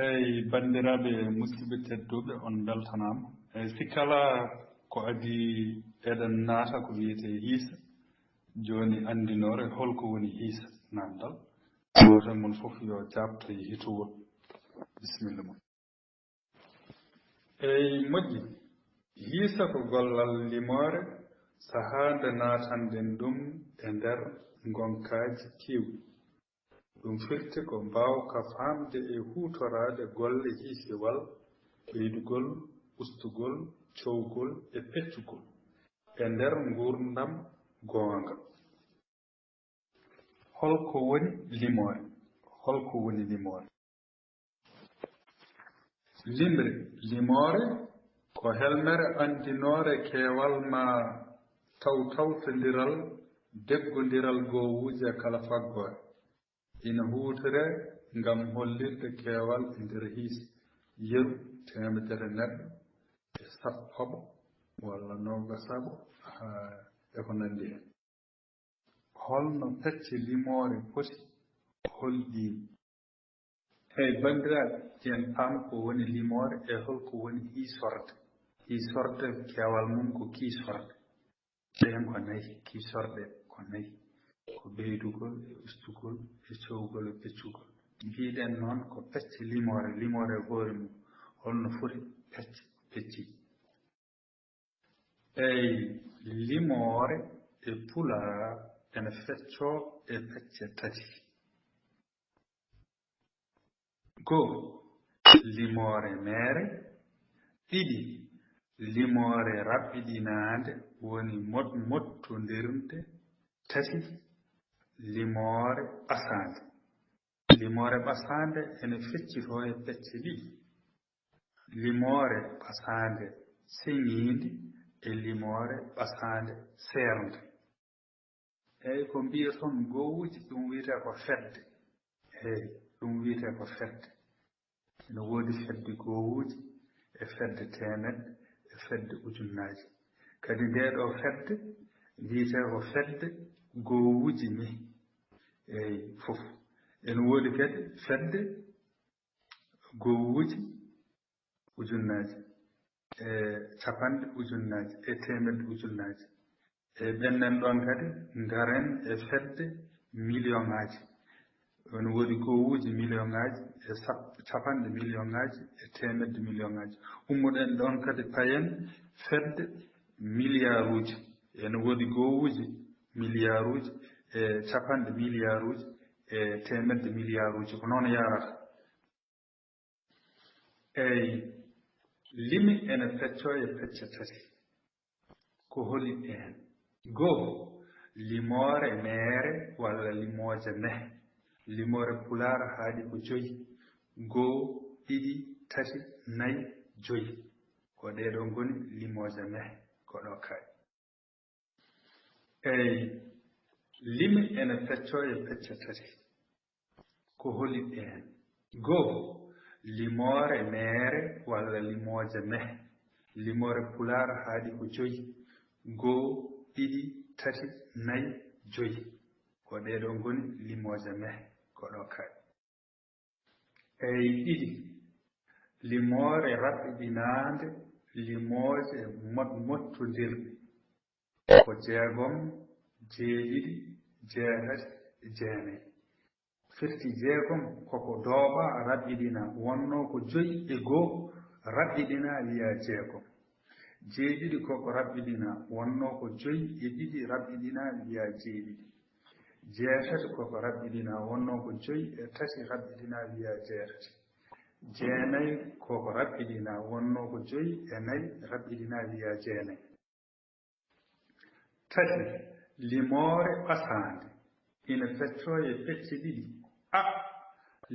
eyi banndiraaɓe musidɓe tedduɓe on beltanama eyi si kala ko adi eɗen naata ko wiyete hiisa joni andinore holko woni hiisa namdal goto mon fof yo jabto e hitowol bisimilla mon eyi moƴƴi hiisa ko gollal limore sahande natanden ɗum e nder gonkaji kewɗi ɗum firti ko mbawka famde e hutorade golle hiisewal ɓeydugol ustugol cowgol e peccugol e nder gurdam goonga holko woni limore limre limore ko helmere andinore keewal ma tawtawtodiral deggodiral gowuje kala faggore ina huutore ngam hollirde keewal e nder hiis yeru temedere neɗɗo e sappoɓo walla nogasaɓo e ko nandi hen holno pecce limore foti holɗini eyi bandiraɓe yen paam ko woni limore e holko woni hiisorde keewal mum ko kiisorde ɓen ko nayi kiisorde ko nayi ko ɓeydugol e ustugol e cowgol e peccugol mbiɗen noon ko pecce limore hoore mum holno foti pecci eyi limore e pular ene fecco e pecce tati goo limore mere ɗiɗi limore raɓɓiɗinande woni mottodirde tati limore ɓasande ene feccito e pecce ɗiɗi limore ɓasande seŋinde e limore ɓasande seernde eyi ko mbiyaton gowuji ɗum wiyete ko fedde eyi ɗum wiyete ko fedde ene woodi fedde gowuji e fedde temedde e fedde ujunnaji kadi ndeɗo fedde wiyete ko fedde gowuji ni eyi fof ene woodi kadi fedde gowuji ujunnaji e capanɗe ujunnaji e temedde ujunnaji e ɓennen ɗon kadi garen e fedde million ŋaji ene woodi gowuji million ŋaji e capanɗe million ŋaji e temedde million ŋaji ummoɗen ɗon kadi payen fedde milliard uji ene woodi gowuji milliard uji e capanɗe milliard uji e temedde milliard uji ko noon yarata eyi limi ene fecco e pecce tati ko holi ɓen goo limore mere walla limoje mehe limore pular haaɗi ko 5 goo ɗiɗi tati nayi 5 ko ɗeɗo goni limoje mehe ko ɗo kayi eyi limi ene fecco e pecce tati ko holi ɓen goo limore mere walla limoje mehe limore pular haaɗi ko 5 goo ɗiɗi tati nayi 5 ko ɗeɗo goni limoje mehe ko ɗo kayi eyi ɗiɗi limore raɓɓiɗinande limoje mottodirɗe ko 6 7 8 9 firti 6 koko dooɓa raɓɓiɗina wonno ko 5 e goo raɓɓiɗina wiya 6 7 koko raɓɓiɗina wonno ko 5 e 2 raɓɓiɗina wiya 7 8 koko raɓɓiɗina wonno ko 5 e 3 raɓɓiɗina wiya 8 9 koko raɓɓiɗina wonno ko 5 e 4 raɓɓiɗina wiya 9 tati limore ɓasande ina fecco e pecce ɗiɗi a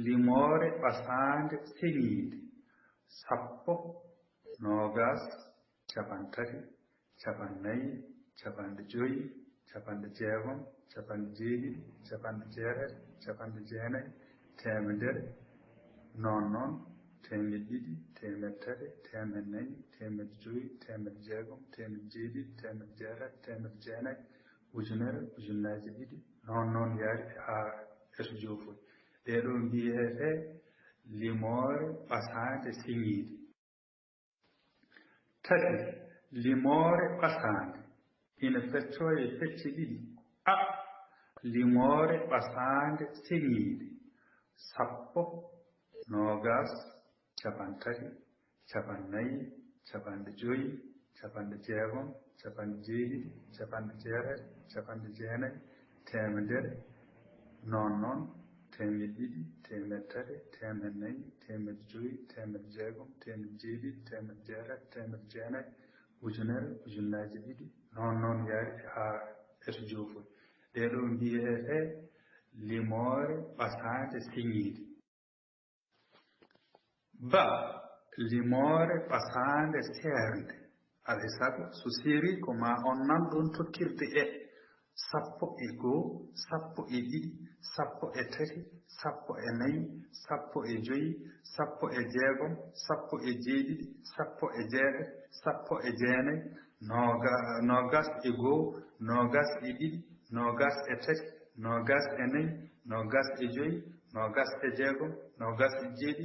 limore ɓasande seŋinde 10 nogas capantati capannayyi capanɗe 5 capanɗe 6 capanɗe 7 capanɗe 8 capanɗe 9 temedere noon temedde 2 temedde 3 temedde 4 temedde 5 temedde 6 temedde 7 temedde 8 temedde 9 ujunere ujunnaje 2 noon yaari ha eto jofori ɗeɗo mbiyete limore ɓasande siñiide. Tati, limore ɓasande ina fecco e fecce ɗiɗi. A, limore ɓasande siñiide. 10, 20, 50, 40, 50, 60, 70, 80, 90, 100, 90, 200, 300, 400, 500, 600, ujunere, ujunnaaje ɗiɗi, non yaari haa eto joofoy. Ɗeɗo mbiyete limore ɓasande siñiide. Ba, limore ɓasande seernde. Alay sago so seeri ko ma on nan ɗon tokkirde 10 e 1, 10 e 2, 10 e 3, 10 e 4, 10 e 5, 10 e 6, 10 e 7, 10 e 8, 10 e 9, 20 e 1, 20 e 2, 20 e 3, 20 e 4, 20 e 5, 20 e 6, 20 e 7, 20 e 8, 20 e 9,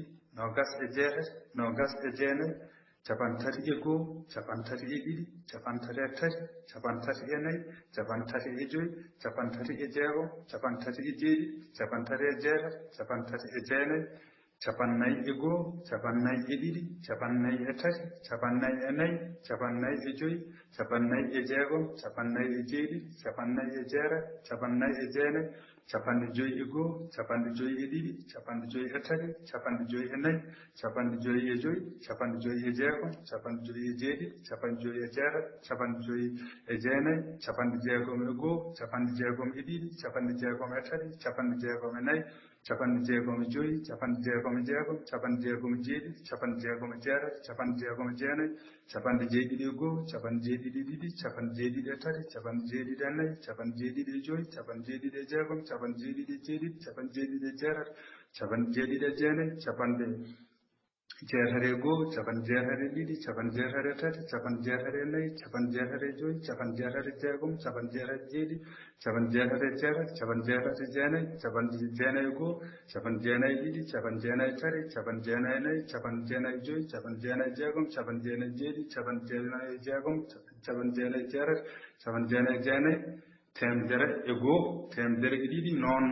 31 e 1, 32, 33 e 3, 34 e 4, 34 e 5, 34 e 6, 34 e 7, 34 e 8, 34 e 9, 41 e 1, 42 e 2, 43 e 3, 44 e 4, 44 e 5, 44 e 6, 44 e 7, 44 e 8, 44 e 9, 55 e 1, 55 e 2, 55 e 3, 55 e 4, 55 e 5, 55 e 6, 55 e 7, 55 e 8, 55 e 9, 56 e 1, 56 e 2, 56 e 3, 56 e 4, 56 e 5, 56 e 5, 56 e 7, jeetere e 1, capan jeetere e 2, capan jeetere e 3, capan jeetere e 4, capan jeetere e 5, capan jeetere e 6, capan jeetere e 7, capan jeetere e 8, capan jeetere e 9, capan jeetere e 1, capan jeetere e 2, capan jeetere e 3, capan jeetere e 4, capan jeetere e 5, capan jeetere e 6, capan jeetere e 7, capan jeetere e 6, capan jeetere e 8, capan jeetere e 9, temedere e 1, temedere e 2, non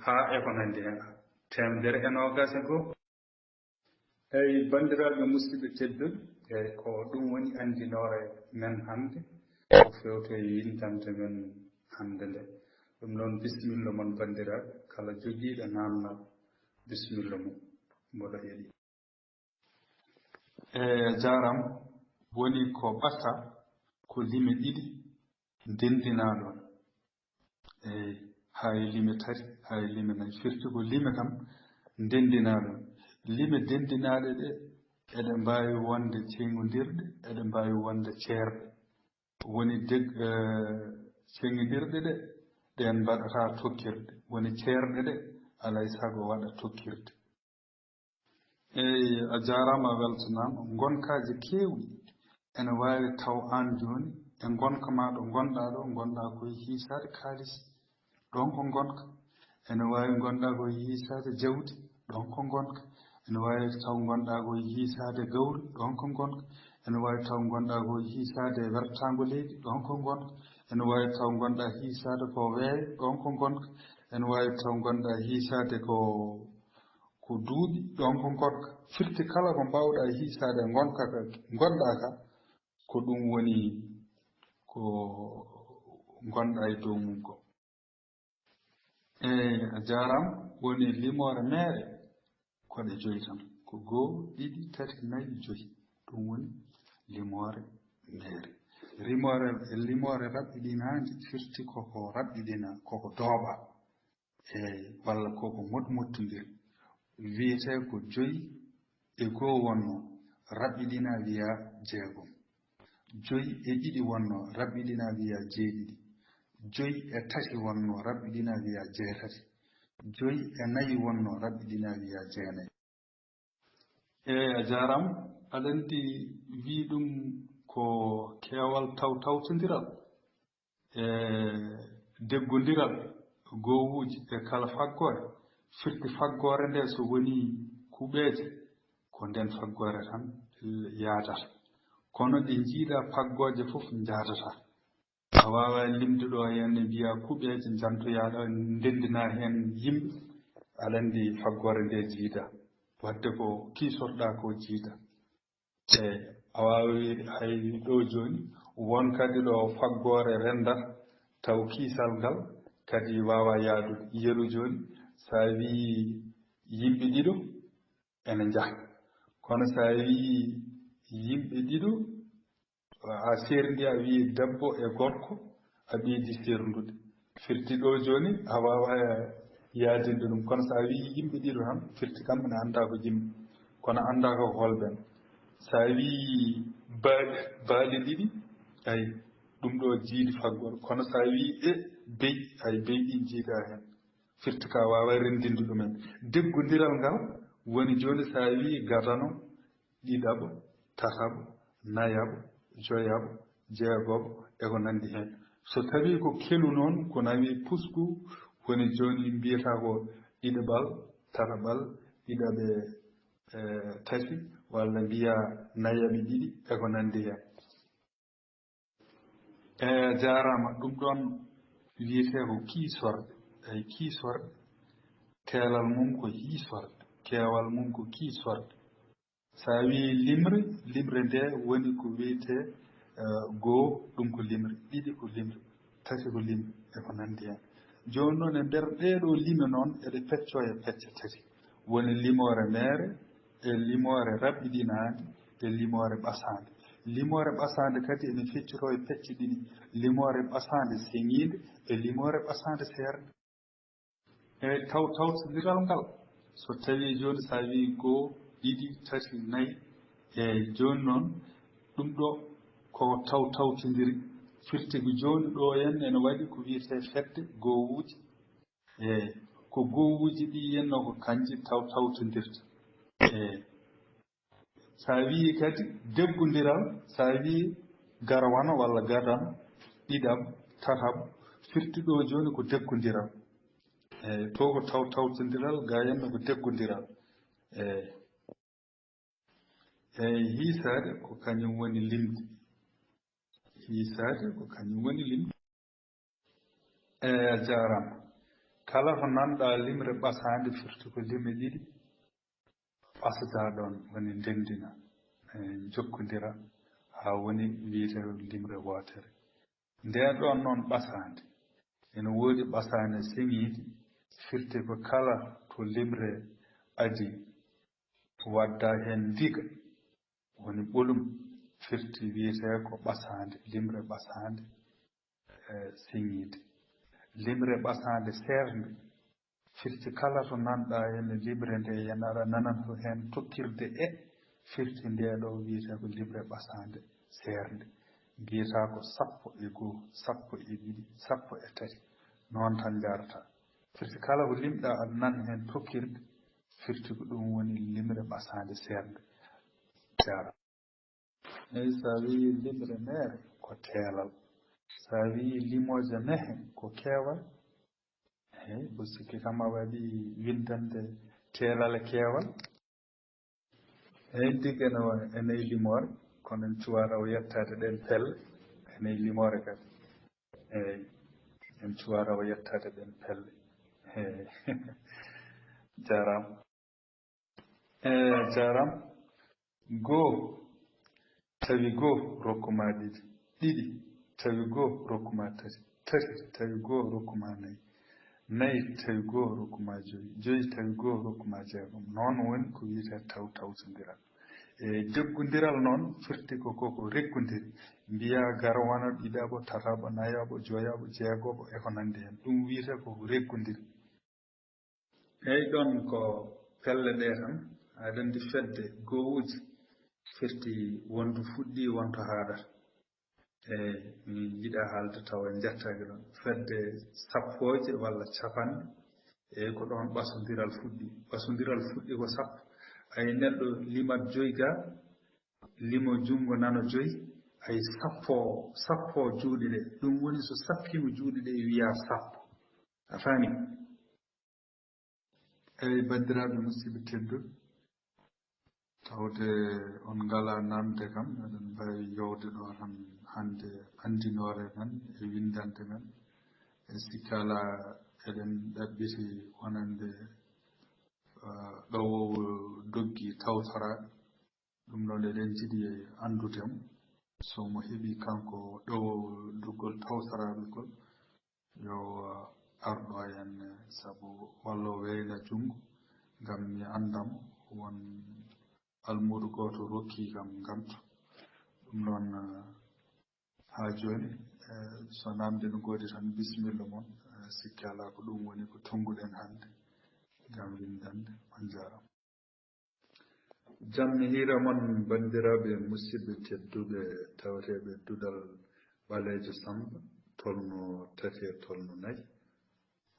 haa e ko nandi hen. Temedere e 21. Eyi bandiraɓe musidɓe tedduɓe, eyi ko ɗum woni andinore men hannde ko fewto e yintande men hannde nde. Ɗum noon bisimilla mon bandiraɓe, kala jogiiɗo namna bisimilla mum mboɗo heeɗi. Jaram woni ko ɓata ko lime ɗiɗi ndendinaɗon. Hay lime tati, hay lime nayi. Firti ko lime kam ndendinaɗon. Lime dendinaɗe ɗe eɗe mbawi wonde cengodirɗe, eɗe mbawi wonde ceerɗe. Woni cengodirɗe ɗe ɗen mbaɗata tokkirde, woni ceerɗe ɗe alay sago waɗa tokkirde. Eyi a jarama a weltanama. Gonkaji kewɗi ene wawi taw an joni e gonka ma ɗo gonɗa ɗo gonɗa koye hiisade kaalis, ɗon ko gonka. Ene wawi gonɗa koye hiisade jawdi, ɗon ko gonka. Ene wawi taw gonɗa koye hiisade gawri, ɗon ko gonka. Ene wawi taw gonɗa koye hiisade wertago leydi, ɗon ko gonka. Ene wawi taw gonɗa hiisade ko weeyo, ɗon ko gonka. Ene wawi taw gonɗa hiisade ko duuɓi, ɗon ko gonka. Firti kala ko mbawɗa hiisade gonka ka gonɗa ka ko ɗum woni ko gonɗa e dow mum ko. A jaram woni limore mere koɗe 5 tan, ko 1, 2, 3, 4, 5. Ɗum woni limore mere. Limore raɓɓiɗinade firti koko raɓɓiɗina koko dooɓa walla koko moɗmottodiri. Wiyete ko 5 e 1 wonno raɓɓiɗina wiya 6. 5 e 2 wonno raɓɓiɗina wiya 7. 5 e 3 wonno raɓɓiɗina wiya 8. 5 e 4 wonno raɓɓiɗina wiya 9. A jaram aɗa andi wi ɗum ko keewal tawtodiral deggodiral gowuji e kala faggore firti faggore nde so woni kuɓeje ko nden faggore tan yaadata kono ɗe jiiɗa faggoje fof jaadata a wawa limde ɗo henne mbiya kuɓeje jantoyaɗo ndendina hen yimɓe aɗa andi faggore nde jiida wadde ko kiisorɗa ko jiida a wawi hay ɗo joni won kadi ɗo faggore rendata taw kiisal ngal kadi wawa yaadude yeru joni sa wi yimɓe ɗiɗo ene jaha kono sa wi yimɓe ɗiɗo a serndi a wi debbo e gorko a ɓeydi serndude firti ɗo joni a wawa yaadinde ɗum kono sa wi yimɓe ɗiɗo tan firti kamɓe ne anda ko yimɓe kono anda ko holɓen sa wi baali ɗiɗi ay ɗum ɗo jiidi faggol kono sa wi bey ay beyɗi jiida hen firti ka wawa rendinde ɗumen deggodiral ngal woni joni sa wi gadano ɗiɗaɓo tataɓo nayaɓo joyaɓo jeegoɓo eko nandi hen so tawi ko kelu noon ko nawi pusku woni joni mbiyata ko ɗiɗaɓal tataɓal ɗiɗaɓe tati walla mbiya nayaɓe ɗiɗi eko nandi hen jarama ɗum ɗon wiyete ko kiisorɗe ay kiisorɗe keelal mum ko hiisorɗe keewal mum ko kiisorɗe sa wi limre nde woni ko wiyete goo ɗum ko limre ɗiɗi ko limre tati ko limre eko nandi hen joni noon e nder ɗeɗo lime noon eɗe pecco e pecce tati woni limore meere e limore raɓɓiɗinade e limore ɓasande limore ɓasande kadi ene feccito e pecce ɗiɗi limore ɓasande seŋide e limore ɓasande seerde eyyi tawtodiral ngal so tawi joni sa wi goo ɗiɗi tati nayyi eyyi joni noon ɗum ɗo ko tawtodiri firti ko joni ɗo henna ene waɗi ko wiyete fedde gowuji eyyi ko gowuji ɗi henno ko kanji tawtodirta eyyi sa wi kadi deggodiral sa wi garwano walla gadano ɗiɗaɓo tataɓo firti ɗo joni ko deggodiral eyyi to ko tawtodiral ga henna ko deggodiral eyyi hiisade ko kañum woni limde hiisade ko kañum woni limde a jarama kala ko nanɗa limre ɓasande firti ko lime ɗiɗi ɓasda ɗon woni ndendina jokkodira ha woni wiyete limre wotere nden ɗon noon ɓasande ene woodi ɓasande seŋide firti ko kala to limre adi wadda hen diga woni ɓolum firti wiyete ko ɓasande limre ɓasande seŋide limre ɓasande seernde firti kala to nanɗa henne limre nde yen aɗa nananto hen tokkirde firti nde ɗo wiyete ko limre ɓasande seernde mbiyata ko 1 sappo e ɗiɗi 13 noon tan jarata firti kala ko limɗa aɗa nan hen tokkirde firti ko ɗum woni limre ɓasande seernde jara eyyi sa wi limre meere ko teelal sa wi limoje mehe ko keewal eyyi bo sikki kam a waɗi windande teelal e keewal eyyi tigui enayi limore kono en cuwaɗo yettade ɗen pelle enayi limore kadi eyyi en cuwaɗo yettade ɗen pelle eyyi jarama jarama goo tawi goo rokkuma ɗiɗi ɗiɗi tawi goo rokkuma tati tati tawi goo rokkuma nayyi tawi goo rokkuma joyi tawi goo rokkuma jeegom noon woni ko wiyete tawtodiral deggodiral noon firti koko reggodiri mbiya garwano ɗiɗaɓo tataɓo nayaɓo joyaɓo jeegoɓo eko nandi hen ɗum wiyete koko reggodiri eyyi ɗon ko pelle ɗe tan aɗa andi fedde gowuji firti wonto fuɗɗi wonto haɗata eyyi min jiiɗa haalde tawa jettaki ɗon fedde sappoje walla capanɗe eyyi ko ɗon ɓasodiral fuɗɗi ko sappo ay neɗɗo limat joyi ga limo jungo nano joyi ay sappo juuɗe ɗe ɗum woni so sappima juuɗe ɗe wiya sappo a faami Eyi bandiraɓe musidɓe tedduɓe tawde on ngala namde kam eɗen mbawi yewde ɗo tan hande andinore men e windande men e sikkala eɗen ɗaɓɓiti wonande ɗowowo doggi tawtoraɓe ɗum ɗon eɗen jiiɗi andudemo somo heeɓi kanko ɗowowo doggol tawtoraɓe gol yo arɗo hen saabu walla o weyla jungo ngam mi andamo won almudo goto rokki kam gantu ɗum noon ha joni so namde no godi tan bisimilla moon sikki ala ko ɗum woni ko tonguɗen hande ngam windande on jarama jammi hira moon bandiraɓe musidɓe tedduɓe tawateɓe dudal ɓalejo Samba tolno 3 e tolno 4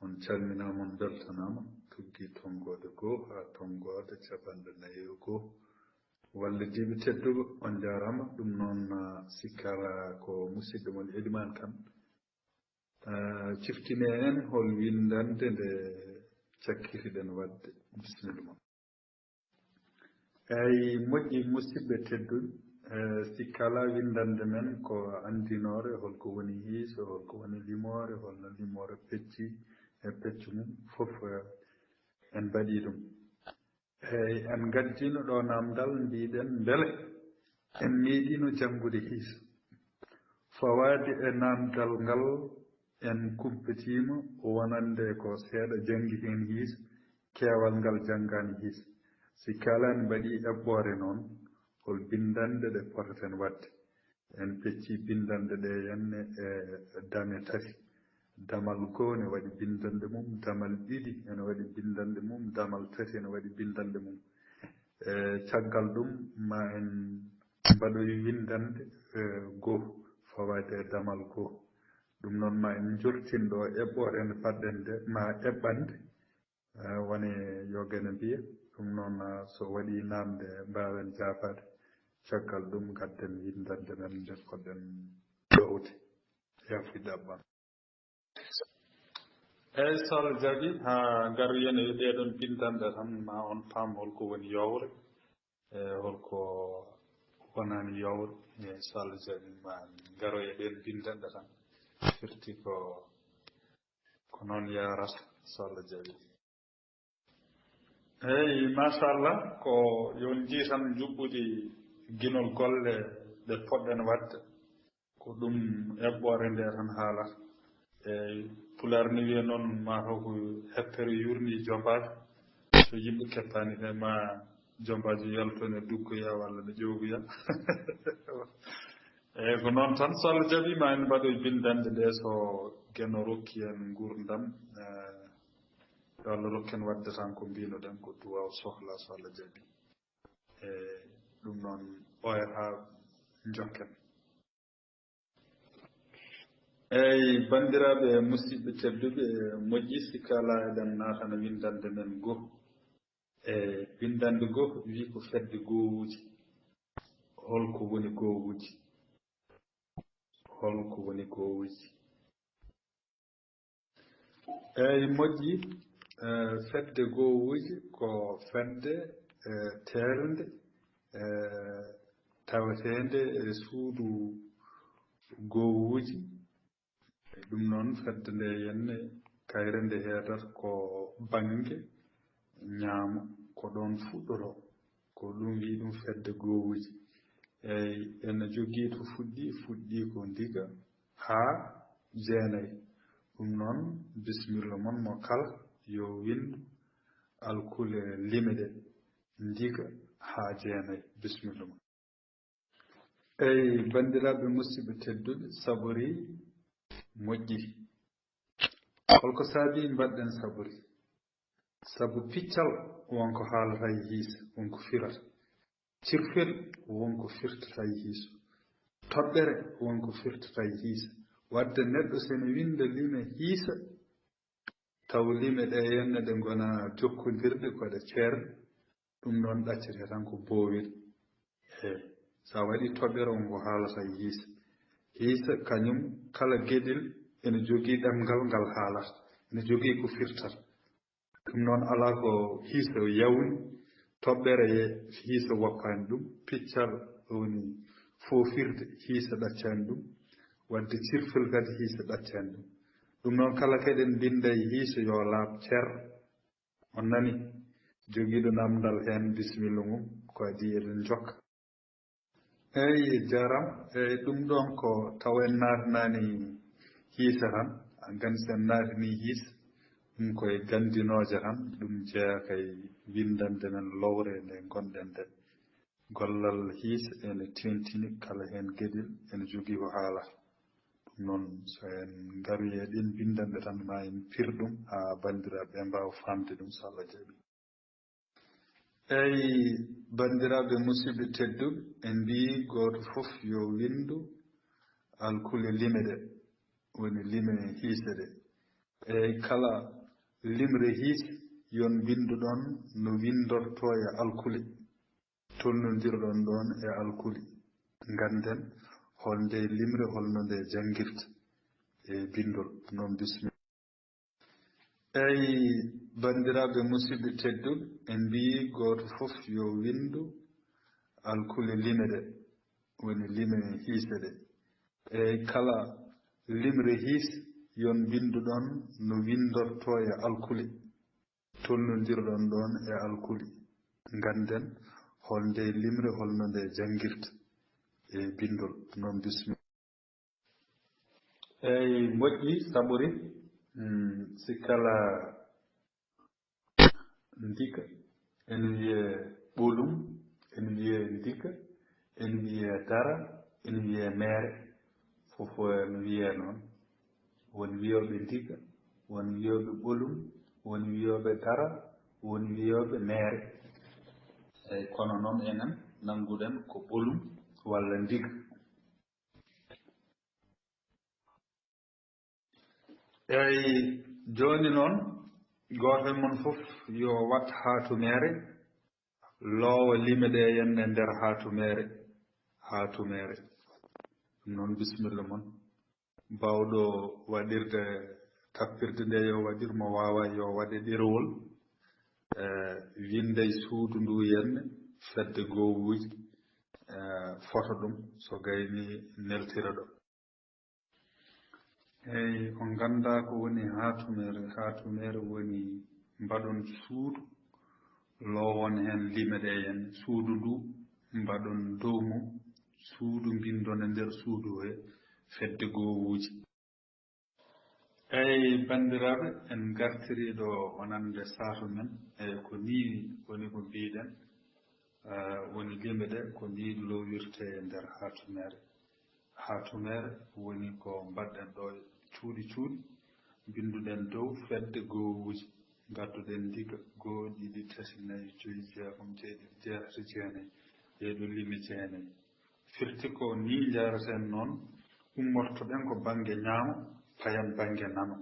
on calminama on beltanama tuggi tongode 1 ha tongode 41 wallidiɓe tedduɓe on jarama ɗum noon sikkala ko musidɗo mon Elimane Kane ciftine en hol windande nde cakkiriɗen wadde bisimilla moon eyi moƴƴi musidɓe tedduɓe sikkala windande men ko andinore holko woni hiiso holko woni limore holno limore pecci e peccu mum fof en mbaɗi ɗum eyi en gaddino ɗo namdal mbiɗen beele en meeɗino janngude hiiso fawade e namdal ngal en kumpitima wonande ko seeɗa janggi hen hiiso keewal ngal janngani hiiso sikkala en mbaɗi eɓɓore noon hol bindande ɗe potaten wadde en pecci bindande ɗe henne e dame 3 damal 1 ne waɗi bindande mum damal 2 ene waɗi bindande mum damal 3 ene waɗi bindande mum caggal ɗum ma en mbaɗoy windande goo fawade e damal 1 ɗum noon ma en jortin ɗo eɓɓore nde paɗɗen nde ma eɓɓande wone yogene mbiya ɗum noon so waɗi namde mbawen jafade caggal ɗum gadden windande men nde poɗɗen ɗowde yafuy ɗaɓɓam eyyi so Allah jaaɓi ha garu yen e ɗeɗon bindande tan ma on paam holko woni yowre e holko wonani yowre e so Allah jaaɓi ma garo e ɗen bindande tan firti ko noon yarata so Allah jaaɓi eyyi machallah ko yon ji tan juɓɓuɗi ginol golle ɗe poɗɗen wadde ko ɗum eɓɓore nde tan haalata eyyi pular ni wiya noon mataw ko heppere yurni jombade so yimɓe kettani ɓe ma jombajo yaltone duggoya walla ne ƴogoya eyyi ko noon tan so Allah jaaɓi ma en mbaɗoy bindande ɗe so gueno rokki en gurdam yo Allah rokken wadde tan ko mbinoɗen ko duwaw sohla so Allah jaaɓi e ɗum noon ɓoyata jokken eyyi bandiraɓe musidɓe tedduɓe moƴƴi sikkala eɗen natana windande men goo e windande goo wi ko fedde gowuji holko woni gowuji holko woni gowuji eyyi moƴƴi fedde gowuji ko fedde terde tawetende e suudu gowuji ɗum noon fedde nde henne kayre nde heedata ko bange ñaamo ko ɗon fuɗɗoto ko ɗum wi ɗum fedde gowuji eyyi ene jogii to fuɗɗi ko ndiga haa jeenayi ɗum noon bisimilla moon mo kala yo windu alkule lime ɗe ndiga haa jeenayi bisimilla moon eyyi bandiraɓe musidɓe tedduɓe sabori moƴƴi holko saabi mbaɗɗen sabori sabu piccal wonko haalata e hiisa wonko firata cirfel wonko firtata e hiiso toɓɓere wonko firtata e hiisa wadde neɗɗo sene winda lime hiisa taw lime ɗe henne ɗe gona jokkodirɗe koɗe ceerde ɗum ɗon ɗaccete tan ko boowel eyyi sa waɗi toɓɓere wonko haalata e hiisa hiisa kañum kala gueɗel ene jogii ɗemgal ngal haalata ene jogii ko firtata non ala ko hiiso yawni toɓɓere hiiso woppani ɗum piccal woni foofirde hiisa ɗaccani ɗum wadde cirfel kadi hiisa ɗaccani ɗum ɗum noon kala keɗen binda e hiiso yo laaɓ cer on nani jogiiɗo namdal hen bisimilla mum ko adi eɗen jokka eyyi jaram eyyi ɗum ɗon ko taw en naatnani hiisa tan gandi sen naatani hiisa ɗum koye gandinoje tan ɗum jeeya kay windande men lowre nde gonɗen nde gollal hiisa ene tentini kala hen gueɗel ene jogii ko haalata ɗum noon so en ngari e ɗin bindande tan ma en pirɗum ha bandiraɓe mbawa famde ɗum so Allah jaaɓi eyyi bandiraɓe musidɓe tedduɓe en mbi goto foof yo windu alkule lime ɗe woni lime hiise ɗe eyyi kala limre hiise yon bindu ɗon no windorto e alkule tolnodirɗon ɗon e alkule ganden holnde limre holno nde janguirta e bindol noon bisimilla eyyi bandiraɓe musidɓe tedduɓe en mbi goto foof yo windu alkule lime ɗe woni lime hiise ɗe eyyi kala limre hiise yon bindu ɗon no windorto e alkule tolnodirɗon ɗon e alkule ganden holnde limre holno nde janguirta e bindol noon bisimilla eyyi moƴƴi saɓori si kala ndika ene wiye ɓolum ene wiye ndika ene wiye dara ene wiye meere fof ene wiye noon won wiyoɓe ndika won wiyoɓe ɓolum won wiyoɓe dara won wiyoɓe meere eyyi kono noon enen nanguɗen ko ɓolum walla ndika eyyi joni noon goto e mon foof yo wat hatumere loowa lime ɗe henne e nder hatumere ɗum noon bisimilla moon mbawɗo waɗirde tappirde nde yo waɗir mo wawa yo waɗe ɗerewol winde suudu ndu henne fedde gowuji foto ɗum so gayni neltira ɗo eyyi ko ganda ko woni hatumere woni mbaɗon suudu lowon hen lime ɗe hen suudu ndu mbaɗon dow mum suudu mbindon e nder suudu he fedde gowuji eyyi bandiraɓe en gartiriɗo wonande saato men eyyi ko ni woni ko mbiɗen woni lime ɗe ko ni lowirte e nder hatumere woni ko mbaɗɗen ɗo cuuɗi binduɗen dow fedde gowuji gadduɗen diga 1 2 3 4 5 6 7 8 9 10 11 12 13 ɗeɗo limi jeenayi firti ko ni jaraten noon ummortoɗen ko banggue ñaamo payan banggue nano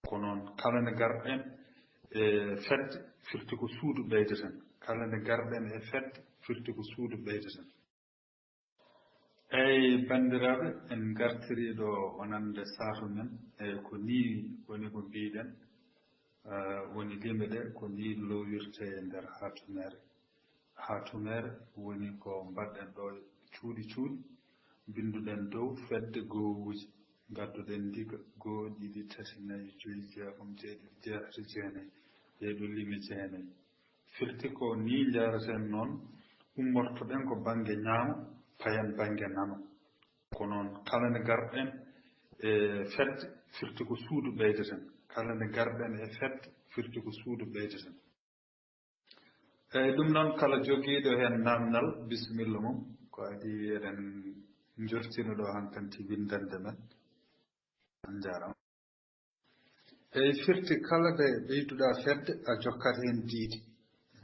ko noon kala nde garɗen e fedde firti ko suudu ɓeydeten kala nde garɗen e fedde firti ko suudu ɓeydeten eyyi bandiraɓe en gartiriɗo wonande saato men eyyi ko ni woni ko mbiɗen woni lime ɗe ko ni lowirte e nder hatumere woni ko mbaɗɗen ɗo cuuɗi binduɗen dow fedde gowuji gadduɗen diga 1 2 3 4 5 6 7 8 9 10 11 12 13 ɗeɗo limi jeenayi firti ko ni jaraten noon ummortoɗen ko banggue ñaamo payan banggue nano ko noon kala nde garɗen e fedde firti ko suudu ɓeydeten kala nde garɗen e fedde firti ko suudu ɓeydeten eyyi ɗum noon kala joguiɗo hen namdal bisimilla mum ko adi eɗen jortina ɗo hankanti windande men on jarama eyyi firti kala nde ɓeyduɗa fedde a jokkat hen diidi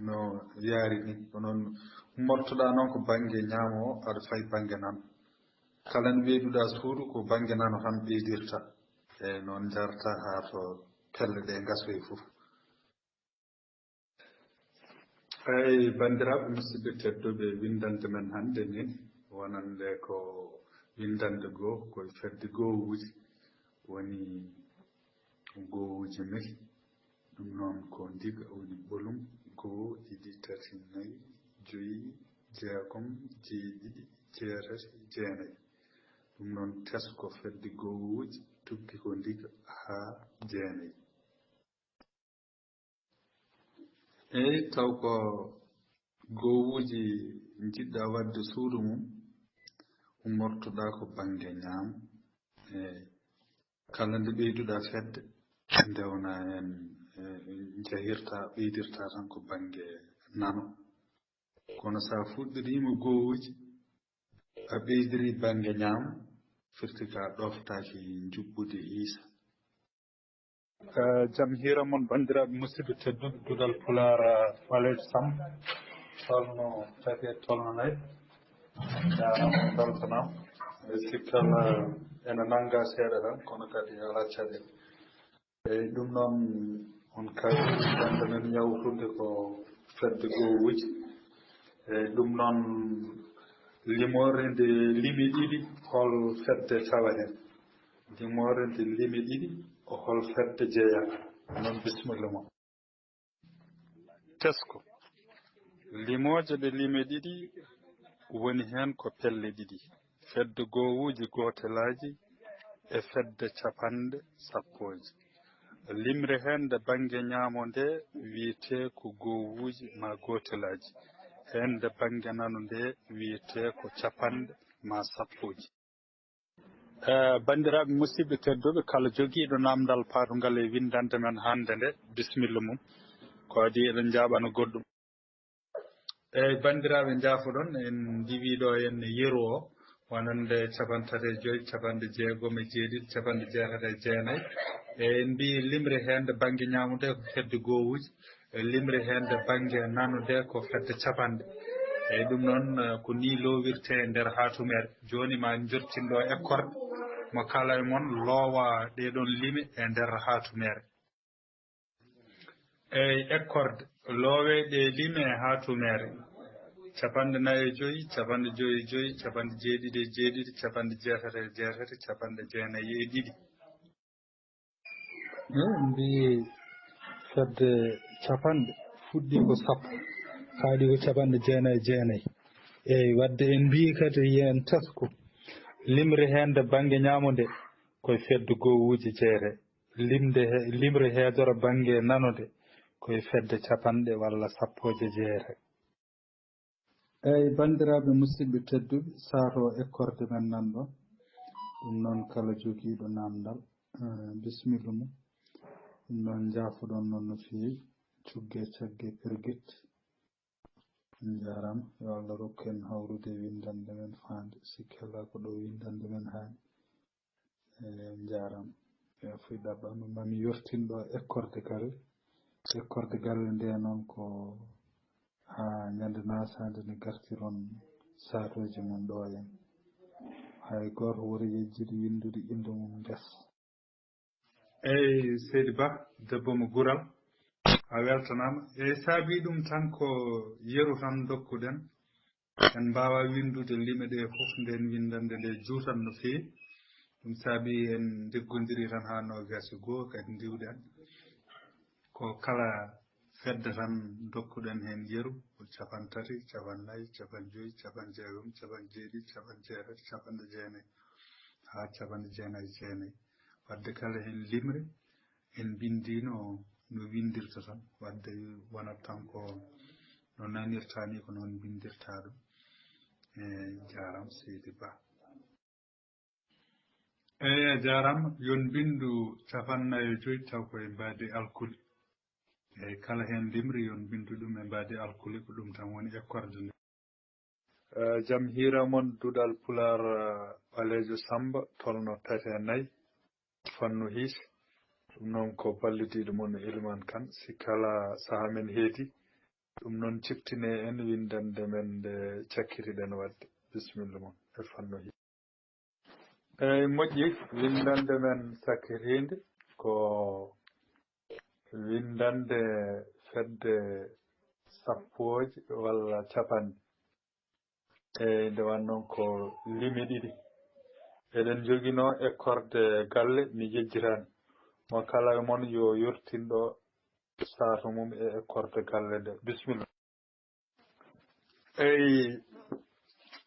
no yaari ni ko noon mortoɗa noon ko banggue ñaamo o aɗa fayi banggue nano kala nde ɓeyduɗa suudu ko banggue nano tan ɓeydirta eyyi noon jarata ha to pelle ɗe gasoy foof eyyi bandiraɓe musidɓe tedduɓe windande men hannde ni wonande ko windande goo koye fedde gowuji woni gowuji 4 non ko ndiga woni bolum go ɗiɗi tati nayi joyi jeegom jeeɗiɗi jeetati jeenayi ɗum noon tesko fedde gowuuji tuggi ko ndiga haa jeenayi eyi taw ko gowuuji jiɗɗa wadde suudu mum ummortoɗa ko bange ñaam eyi kala nde ɓeyduɗa fedde ndewna hen ɓeydirta tan ko bange nano kono sa fuɗɗirima gowuuji a ɓeydiri bange ñaam firti ka ɗoftaki juɓɓude hiisa jam hiira moon bandiraɓe musidɓe tedduɓe duɗal Pulaar Ɓalejo Samba tolno tati e tolno nayyi jarama beltanama e sikkal ene nanga seeɗa tan kono kadi ala caɗele eyyi ɗum noon on kadi gonɗo men yawtude ko fedde gowuuji eyyi ɗum noon limore nde limi ɗiɗi hol fedde tawa hen limore nde limi ɗiɗi o hol fedde jeeya noon bisimilla ma tesko limoje ɗe limi ɗiɗi woni hen ko pelle ɗiɗi fedde gowuuji gotelaji e fedde capanɗe sappoje limre hen nde bange ñaamo nde wiyete ko gowuuji ma gotelaji hen nde bange nano nde wiyete ko capanɗe ma sappoji bandiraɓe musidɓe tedduɓe kala joguiɗo namdal paatungal e windande men hande nde bisimilla mum ko adi eɗen jaɓano goɗɗum eyyi bandiraɓe jaafoɗon en diwiɗo henne yeeru o wonande 35 capanɗe jeegom e jeeɗiɗi capanɗe jeetati e jeenayyi en mbi limre hen nde bangue ñamude ko fedde gowuuji limre hen nde bangue nano nde ko fedde capanɗe eyyi ɗum noon ko ni lowirte e nder hatumere joni ma jottinɗo écorde mo kala e moon loowa ɗeɗon lime e nder hatumere eyyi écorde looweɗe lime e hatumere capanɗe nayyi e joyyi capanɗe joyyi e joyyi capanɗe jeeɗiɗi e jeeɗiɗi capanɗe jeetati e jeetati capanɗe jeenayyi e ɗiɗi mbi fedde capanɗe fuɗɗi ko sappo haaɗi ko capanɗe jeenayyi e jeenayyi eyyi wadde en mbi kadi yen tesko limre hen nde bangue ñamonde koye fedde gowuuji jeete limre heedora bangue nanode koye fedde capanɗe walla sappoje jeete eyyi bandiraɓe musidɓe tedduɓe saato écorde men nanɗon ɗum noon kala joguiɗo namdal bisimilla mum ɗum noon jaafoɗon noon no feewi cugge cagge perguette jarama yo Allah rokku en hawrude windande men faande sikki ala ko ɗo windande men haani jarama yo fuy ɗaɓɓama mami yortinɗo écorde galle nde noon ko ha ñande nasade nde gartiron satoji mum ɗo en hay goto wori yejjude windude inde mum less eyyi seydi Ba debbo mo Gural a weltanama eyyi saabi ɗum tan ko yeeru tan dokkuɗen en mbawa windude lime ɗe foof nden windande nde juutan no feewi ɗum saabi en deggodiri tan ha nogas e goho kadi ndiwɗen ko kala fedde tan dokkuɗen hen yeeru ko 30 capannayyi 50 jeegom jeeɗiɗi jeetati jeenayyi ha 99 wadde kala hen limre en bindino no windirta tan wadde wonat tan ko no nanirta ni ko noon bindirta ɗum jaram seydi Ba eyyi a jarama yon bindu 55 taw koye mbadi alkuli eyyi kala hen limri yon bindu ɗum e mbadi alkuli ko ɗum tan woni écorde nde jaam hiira moon duɗal Pulaar Ɓalejo Samba tolno 34 fannu hiis ɗum noon ko ballidiɗo moon Elimane Kane si kala saaha men heedi ɗum noon ciftine en windande men nde cakkiriɗen wadde bisimilla moon e fannu hiis eyyi moƴƴi windande men sakkirinde ko windande fedde sappoje walla capanɗe eyyi nde wannoon ko limi ɗiɗi eɗen joguino écorde galle mi yejjitani mo kala e moon yo yortinɗo saato mum e korte galle nde bisimilla eyi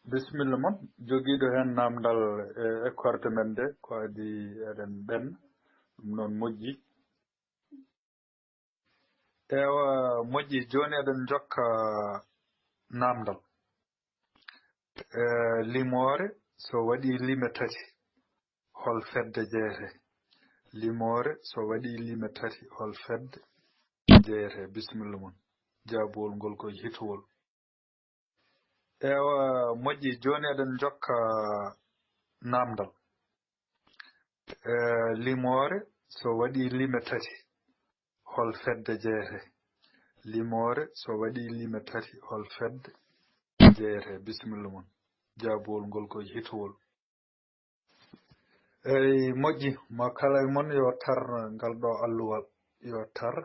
bisimilla moon jogiiɗo heen naamdal e korte men nde ko adi eɗen ɓenna ɗum noon moƴƴi ewa moƴƴi jooni eɗen jokka naamdal limoore so waɗii lime tati hol fedde jeyete limoore so waɗii lime tati hol fedde jeyete bisimilla mon jaabuwol ngol koye hitowol ewa moƴƴi jooni eɗen jokka naamdal limoore so waɗii lime tati hol fedde jeyete limoore so waɗii lime tati hol fedde jeyete bisimilla mon jaabuwol ngol koye hitowol eyi moƴƴi mo kala e mon yo tar ngal ɗo alluwal yo tar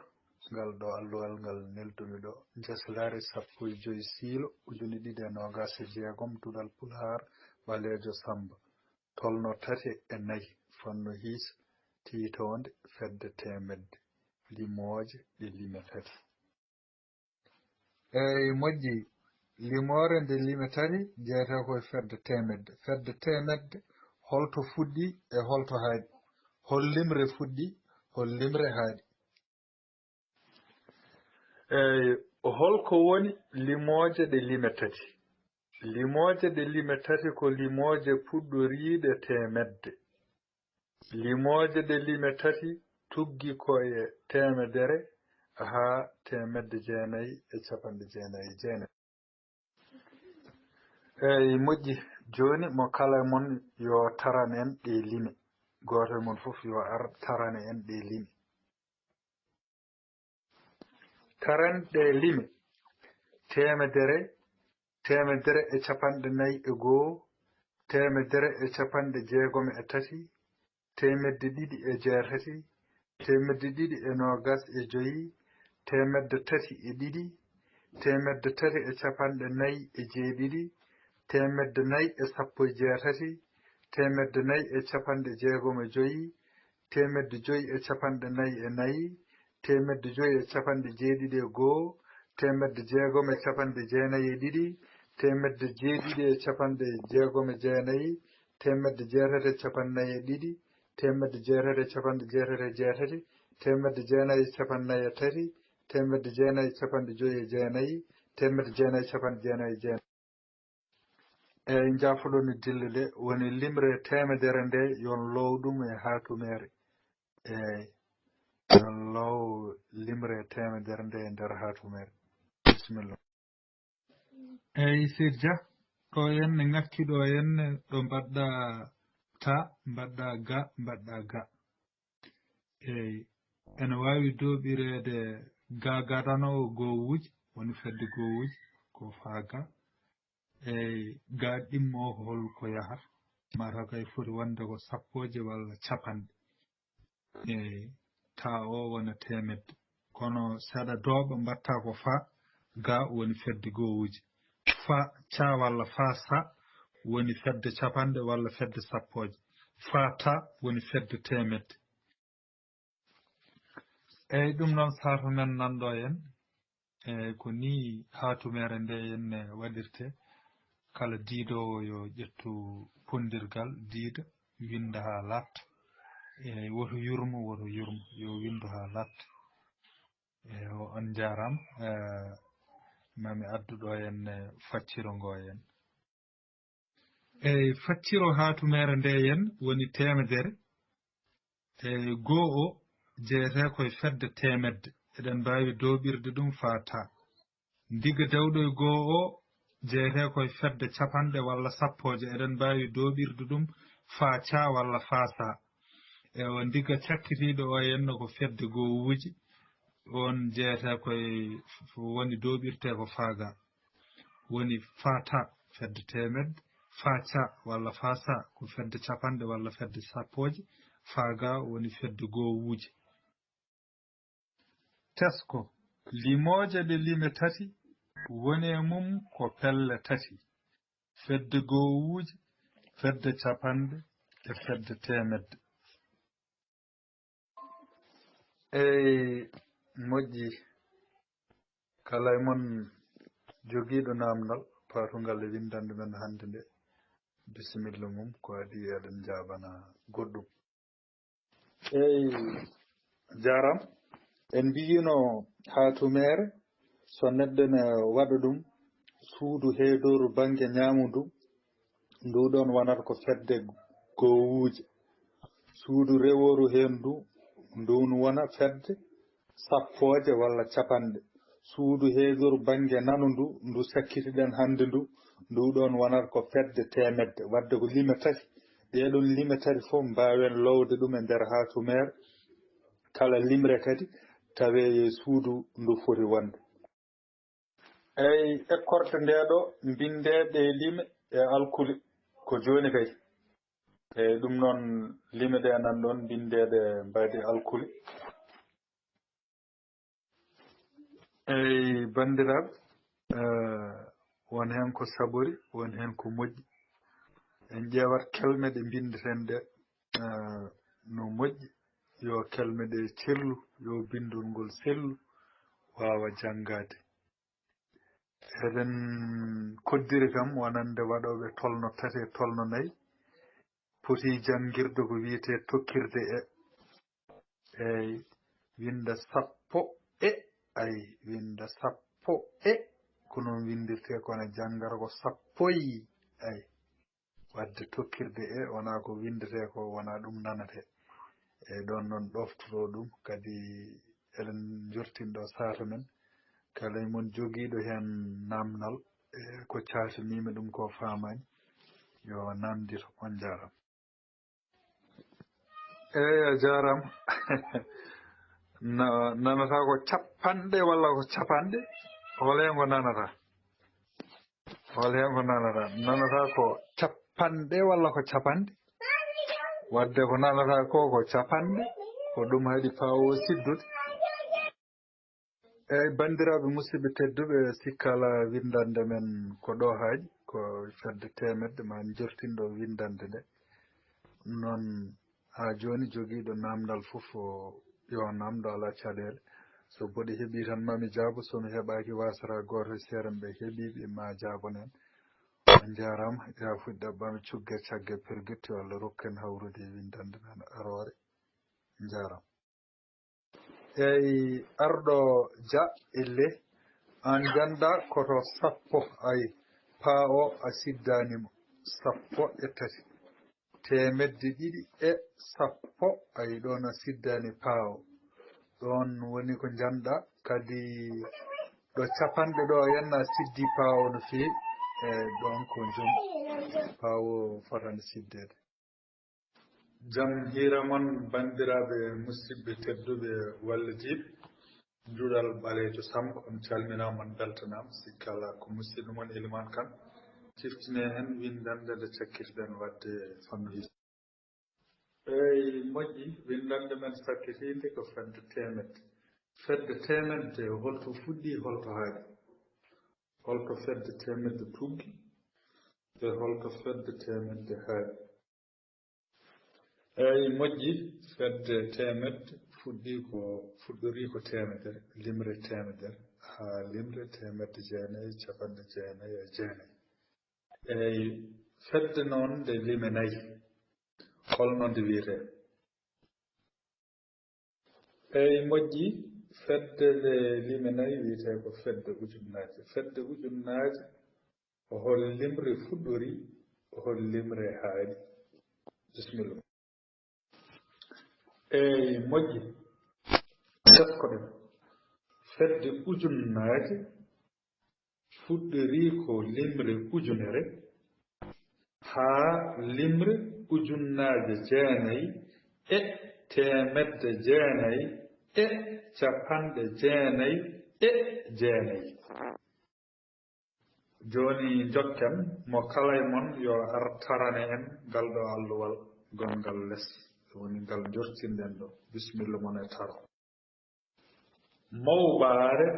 ngal ɗo alluwal ngal neldumi ɗo Jaslaare 15 siilo 2026 Duɗal Pulaar Ɓaleejo Samba tolno 34 fonno hiisa tiitonde fedde temedde limooje ɗe lime tati eyi moƴƴi limoore nde lime tati jeyete koye fedde temedde holto fuɗɗi e holto haaɗi hol limre fuɗɗi hol limre haaɗi eyi holko woni limooje ɗe lime tati limooje ɗe lime tati ko limooje puɗɗoriiɗe temedde limooje ɗe lime tati tuggi koye temedere haa temedde jeenayi e capanɗe jeenayi e jeenayi eyi moƴƴi jooni mo kala mon yo taran en ɗe lime gooto e mon fof yo ar tarane en ɗe lime taran ɗe lime temedere e capanɗe nayi e goo temedere e capanɗe jeegom e tati temedde ɗiɗi e jeetati temedde ɗiɗi e noogas e joyi temedde tati e ɗiɗi temedde tati e capanɗe nayi e jeeɗiɗi temedde nayi e sappo e jeetati temedde nayi e capanɗe jeegom e joyi temedde joyi e capanɗe nayi e nayi temedde joyi e capanɗe jeeɗiɗi e goo temedde jeegom e capanɗe jeenayi e ɗiɗi temedde jeeɗiɗi e capanɗe jeegom e jeenayi temedde jeetati e capanɗe nayi e ɗiɗi temedde jeetati e capanɗe jeetati e jeetati temedde jeenayi e capanɗe nayi e tati temedde jeenayi e capanɗe joyi e jeenayi temedde jeenayi e capanɗe jeenayi e jeenayi eyi jaafoɗon dille de woni limre temedere nde yon low ɗum e hatumere eyi yon low limre temedere nde e nder hatumere bisimilla eyi Sir Dia ɗo henne ngakki ɗo henne ɗo mbaɗɗa ta mbaɗɗa ga eyi ene wawi doɓirede ga gadanowo gowuji woni fedde gowuji ko faaga eyi ga ɗimmo ko holko yahata mata kay foti wonde ko sappoje walla capanɗe eyi ta o wona temedde kono saɗa dooɓa mbatta ko fa ga woni fedde gowuji fa ca walla fa sa woni fedde capanɗe walla fedde sappoje fa ta woni fedde temedde eyi ɗum noon saatu men nanɗo en eyi ko ni hatumere nde henne waɗirte kala diidowo yo ƴettu pondirgal diida winda ha latta eyi woto yurmo yo windu ha latta eyi on jarama mami addu ɗo henne facciro ngo hen eyi facciro hatumere nde hen woni temedere eyi goo o jeyete koye fedde temedde eɗen mbawi doɓirde ɗum fata diga dawɗo e goo o jeyete koye fedde capanɗe walla sappoje eɗen mbawi doɓirde ɗum fa ca walla fa sa ewa diga cakkitiɗo o henno ko fedde gowuji on jeyete koye woni doɓirte ko faaga woni fata fedde temedde fa ca walla fa sa ko fedde capanɗe walla fedde sappoje faaga woni fedde gowuji tesko limoje ɗe lime tati woni e mum ko pelle tati fedde gowuji fedde capanɗe e fedde temedde eyi moƴƴi kala e mon jogiiɗo namdal patungal e windande men hannde nde bisimilla mum ko adi eɗen jaabana goɗɗum eyi jaram en mbiyino hatumere so neɗɗo ne waɗa ɗum suudu heedoru bange ñamudu nduɗon wonata ko fedde gowuje suudu reworu hen ndun wona fedde sappoje walla capanɗe suudu heedoru bange nanu ndu sakkitiɗen hannde nduɗon wonata ko fedde temedde wadde ko lime tati ɗeɗon lime tati fof mbawen lowde ɗum e nder hatumere kala limre kadi tawe suudu ndu foti wonde eyi ekkorte ndeɗo bindeɗe lime e alkuli ko joni kay eyi ɗum noon lime ɗe nan ɗon bindeɗe mbadi alkuli eyi bandiraɓe won hen ko saɓori won hen ko moƴƴi en ƴewat kelme ɗe bindeten ɗe no moƴƴi yo kelme ɗe cellu yo bindol ngol sellu wawa janngade eɗen koddiri kam wonande waɗoɓe tolno tati e tolno nayyi poti janngirde ko wiyete tokkirde eyi winda sappo ay winda sappo ko noon windirte kono janngata ko sappoyi ay wadde tokkirde wona ko windete ko wona ɗum nanate eyi ɗon noon ɗoftoro ɗum kadi eɗen jurtinɗo saato men kala mon jogiiɗo hen namdal ko caltinimi ɗum ko famani yo namdito on jarama eyi a jarama nanata ko capanɗe walla ko capanɗe hol hen ko nanata nanata ko capanɗe walla ko capanɗe wadde ko nanata ko capanɗe ko ɗum haɗi pawo siddude eyi bandiraɓe musidɓe tedduɓe sikkala windande men ko ɗo haaji ko fedde temedde ma jortinɗo windande nde noon ha joni jogiiɗo namdal fof yo namdo ala caɗele so boɗi heeɓi tan mami jaabo somi heeɓaki wasata goto seeɗa ɓe heeɓiɓe ma jaabonen on jarama ya fuɗɗi ɗaɓɓami cugge cagge pergutte walla rokken hawrude windande men arore jarama eyi arɗo dia elle an ganda koto sappo ay paa o a siddanimo sappo e tati temedde ɗiɗi e sappo ay ɗon a siddani paa o ɗon woni ko janɗa kadi ɗo capanɗe ɗo henna siddi paa o no feewi e ɗon ko jom paa o fotani siddede jam hiira moon bandiraɓe musidɓe tedduɓe wallodiɓe juuɗal ɓalejo Samba on calminama on beltanama sikkala ko musidɗo moon Elimane Kane ciftine hen windande nde cakkitiɗen wadde fannu his eyi moƴƴi windande men sakkitinde ko fedde temedde holto fuɗɗi holto haaɗi holto fedde temedde tuggi e holto fedde temedde haaɗi eyi moƴƴi fedde temedde fuɗɗori ko temedere limre temedere ha limre temedde jeenayyi capanɗe jeenayyi e jeenayyi eyi fedde noon nde lime nayyi holno nde wiyete eyi moƴƴi fedde nde lime nayyi wiyete ko fedde ujunnaje hol limre fuɗɗori hol limre haaɗi bisimilla eyi moƴƴi tekkoɗen fedde ujunnaje fuɗɗori ko limre ujunere haa limre ujunnaje jeenayyi e temedde jeenayyi e capanɗe jeenayyi e jeenayyi joni jokken mo kala e mon yo ar tarane en ngal ɗo alluwal gongal less woni ngal jortinɗen ɗo bisimilla mon e taro mawɓaare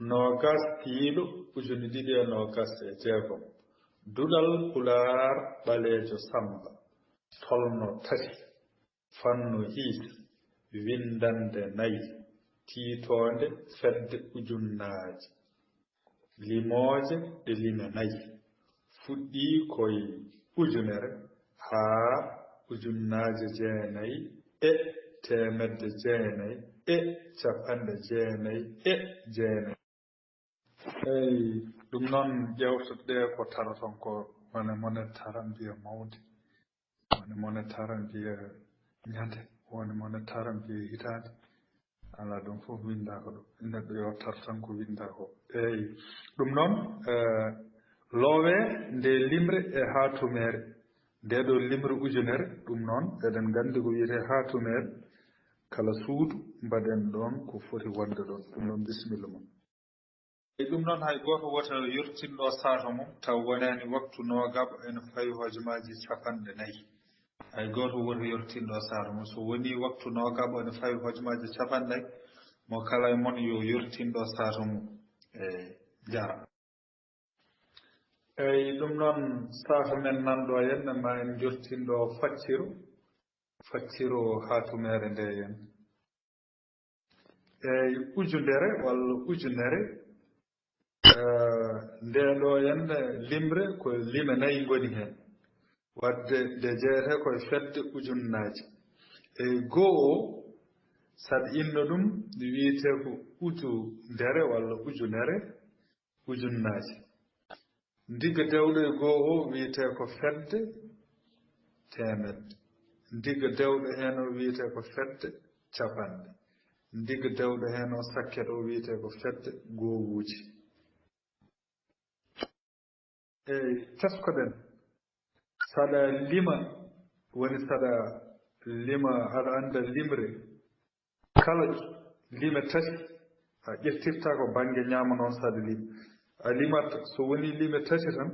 nogas piiɗo ujune ɗiɗi e nogas e jeegom duɗal pulaar ɓaleejo Samba tolno tati fannu hiis windande nayyi tiitonde fedde ujunnaaje limooje e lime nayi fuɗɗii koye ujunere haa ujunnaaje jeenayi e temedde jeenayi e capanɗe jeenayi e jeenayi eyi ɗum noon ƴewtoɗe ko tara ton ko wone monetara mbiya mawde wone monetara mbiya ñande wone monetara mbiya hitaande ala ɗum fof winda ko ɗum neɗɗo yo tar tan ko winda ko eyi ɗum noon loowe nde limre e haatumere nde ɗo limre ujunere ɗum noon eɗen nganndi ko wiyete haatumere kala suudu mbaɗen ɗon ko foti wonde ɗon ɗum noon bisimilla mum e ɗum noon hay gooto woto yurtinɗo saata mum taw wonani waktu noogaɓa ene fawi hojomaji capanɗe nayi hay gooto woto yortinɗo saata mum so woni waktu noogaɓa ene fawi hojomaji capanɗe mo kala e mon yo yortinɗo saata mum jara eyi ɗum noon saata men nanɗo henne ma en jortinɗo facciro haatumere nde hen eyi ujunere walla ujunere ndeɗo henne limre ko lime nayi ngoni hen wadde nde jeyete koye fedde ujunnaaje eyi goo o saɗa inno ɗum wiyete ko ujundere walla ujunere ujunnaaje ndiga dewɗo e goo o wiyete ko fedde temedde ndiga dewɗo hen o wiyete ko fedde capanɗe ndiga dewɗo hen o sakket o wiyete ko fedde goowuji eyi teskoɗen saɗa lima woni saɗa lima aɗa anda limre kala lime tati a ƴettirta ko banggue ñaama noon saɗa lima a limat so woni lime tati tan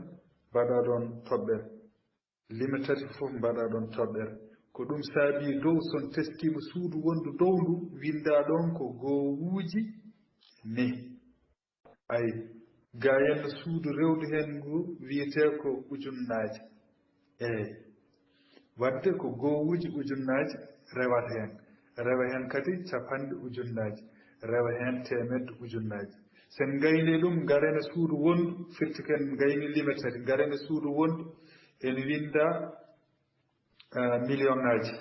mbaɗa ɗon toɓɓere lime tati fof mbaɗa ɗon toɓɓere ko ɗum saabi dow son testima suudu wondu dow ndu winda ɗon ko goowuji nayi ayi ga henno suudu rewdu hen ngu wiyete ko ujunnaaje eyi wadde ko goowuji ujunnaaje rewa hen kadi capanɗe ujunnaaje rewa hen temedde ujunnaaje sen gayni ɗum garene suudu wondu firti ken gayni lime tati garene suudu wondu ene winda million ŋaji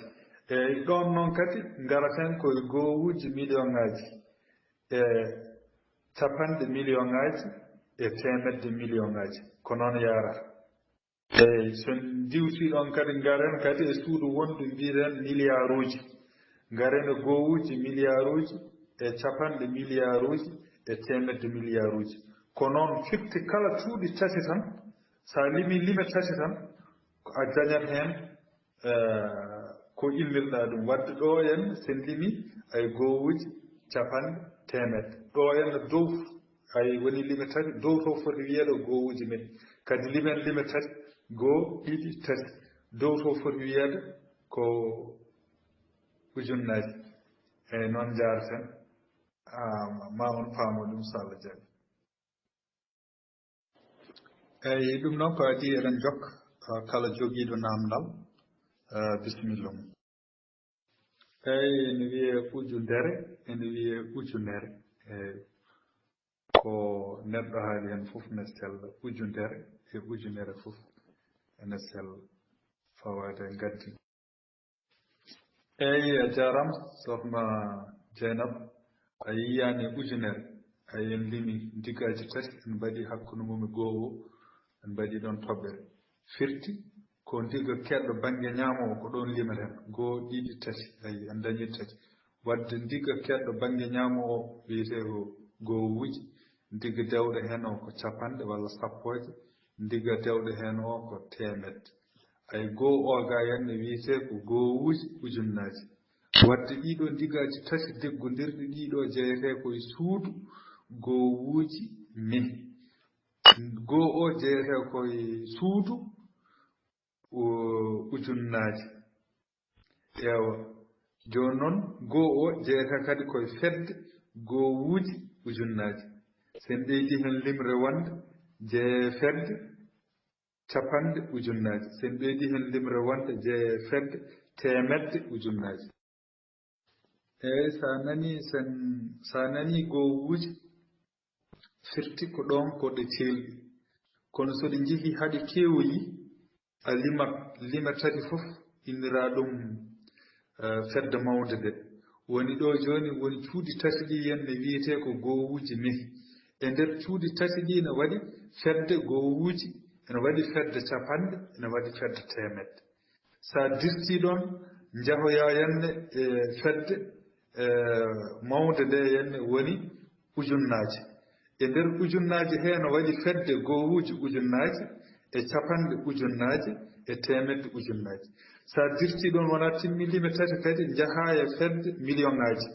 eyi ɗon noon kadi garaten koye goowuji million ŋaji e capanɗe million ŋaji e temedde million ŋaji ko noon yarata eyi son diwti ɗon kadi garen kadi e suudu wondu mbiɗen milliard uji garen e goowuji milliard uji e capanɗe milliard uji e temedde milliard uji ko noon firti kala cuuɗi tati tan sa limi lime tati tan a dañat hen ko innirɗa ɗum wadde ɗo en sen limi ay goowuji capanɗe temedde ɗo en dow ay woni lime tati dow to foti wiyeɗo goowuji men kadi limen lime tati goo ɗiɗi tati dow to foti wiyede ko ujunnaji eyyi noon jaraten ma on paamo ɗum so Allah jaaɓi eyyi ɗum noon ko adi eɗen jokka kala joguiɗo namdal bisimilla mum eyyi ene wiye ujunere ene wiye ujunere eyyi ko neɗɗo haali hen fof ne sella ujunere e ujunere fof ene sella fawade gaddi eyyi a jarama sohna Dieynaba a yiyani ujunere ayen limi digaji tati en mbaɗi hakkude mum e goo o en mbaɗi ɗon toɓɓere firti ko ndiga keɗɗo banggue ñamowo ko ɗon limeten goo ɗiɗi tati ayi en dañi tati wadde ndiga keɗɗo banggue ñamowo wiyete ko goowuji ndiga dewɗo hen o ko capanɗe walla sappoje ndiga dewɗo hen o ko temedde ay goo o ga henne wiyete ko goowuji ujunnaji wadde ɗiɗo ndigaji tati deggodirɗi ɗiɗo jeyete koye suudu goowuji min goo o jeyete koye suudu ujunnaji ewa joni noon goo o jeyete kadi koye fedde goowuji ujunnaji sen ɓeydi hen limre wonde jeye fedde capanɗe ujunnaji sen ɓeydi hen limre wonde jeye fedde temedde ujunnaji sanani gowuji firti ko ɗon ko ɗe celɗi kono so ɗe jehi haɗe kewoyi a lima tati fof innira ɗum fedde mawde nde woni ɗo joni woni cuuɗi tati ɗi yenne wiyete ko gowuji mehi e nder cuuɗi tati ɗi ne waɗi fedde gowuji ene waɗi fedde capanɗe ene waɗi fedde temedde sa dirti ɗon jahoya yenne e fedde mawde nde yenne woni ujunnaji e nder ujunnaji he no waɗi fedde gowuji ujunnaji e capanɗe ujunnaji e temedde ujunnaji sa dirti ɗon wona timmilime tati kadi jaha e fedde million ŋaji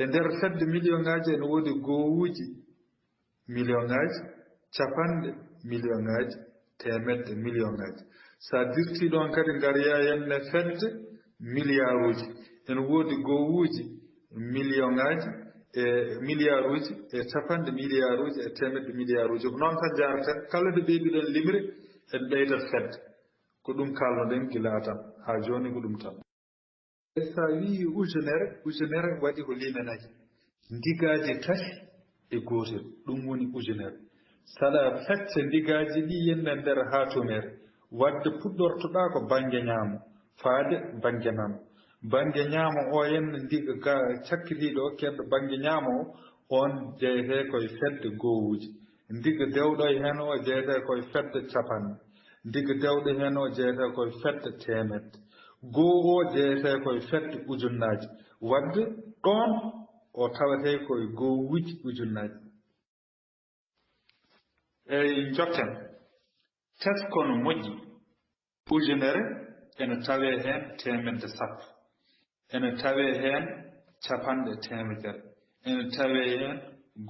e nder fedde million ŋaji ene woodi gowuji million ŋaji capanɗe million ŋaji temedde million ŋaji sa dirti ɗon kadi ngariya yenne fedde milliard uji ene woodi gowuji million ŋaji e milliard uji e capanɗe milliard uji e temedde milliard uji ko noon tan jaraten kala nde ɓeyduɗen limre en ɓeydat fedde ko ɗum kalnoɗen gila tan ha joni ko ɗum tan sa wi ujunere waɗi ko limenayi ndigaji tati e gotel ɗum woni ujunere saɗa fecce ndigaji ɗi yenne nder hatomere wadde puɗɗortoɗa ko banggue ñaamo faade banggue nano banggue ñaamo o yenne ndiga ga cakkitiɗo o kedɗo banggue ñaamo o on jeyete koye fedde gowuji ndiga dewɗo e hen o jeyete koye fedde capanɗe ndiga dewɗo hen o jeyete koye fedde temedde goo o jeyete koye fedde ujunnaji wadde ɗon o tawete koye gowuji ujunnaji eyi jokken teskono moƴƴi ujunere ene tawe hen temedde sappo ene tawe hen capanɗe temedere ene tawe hen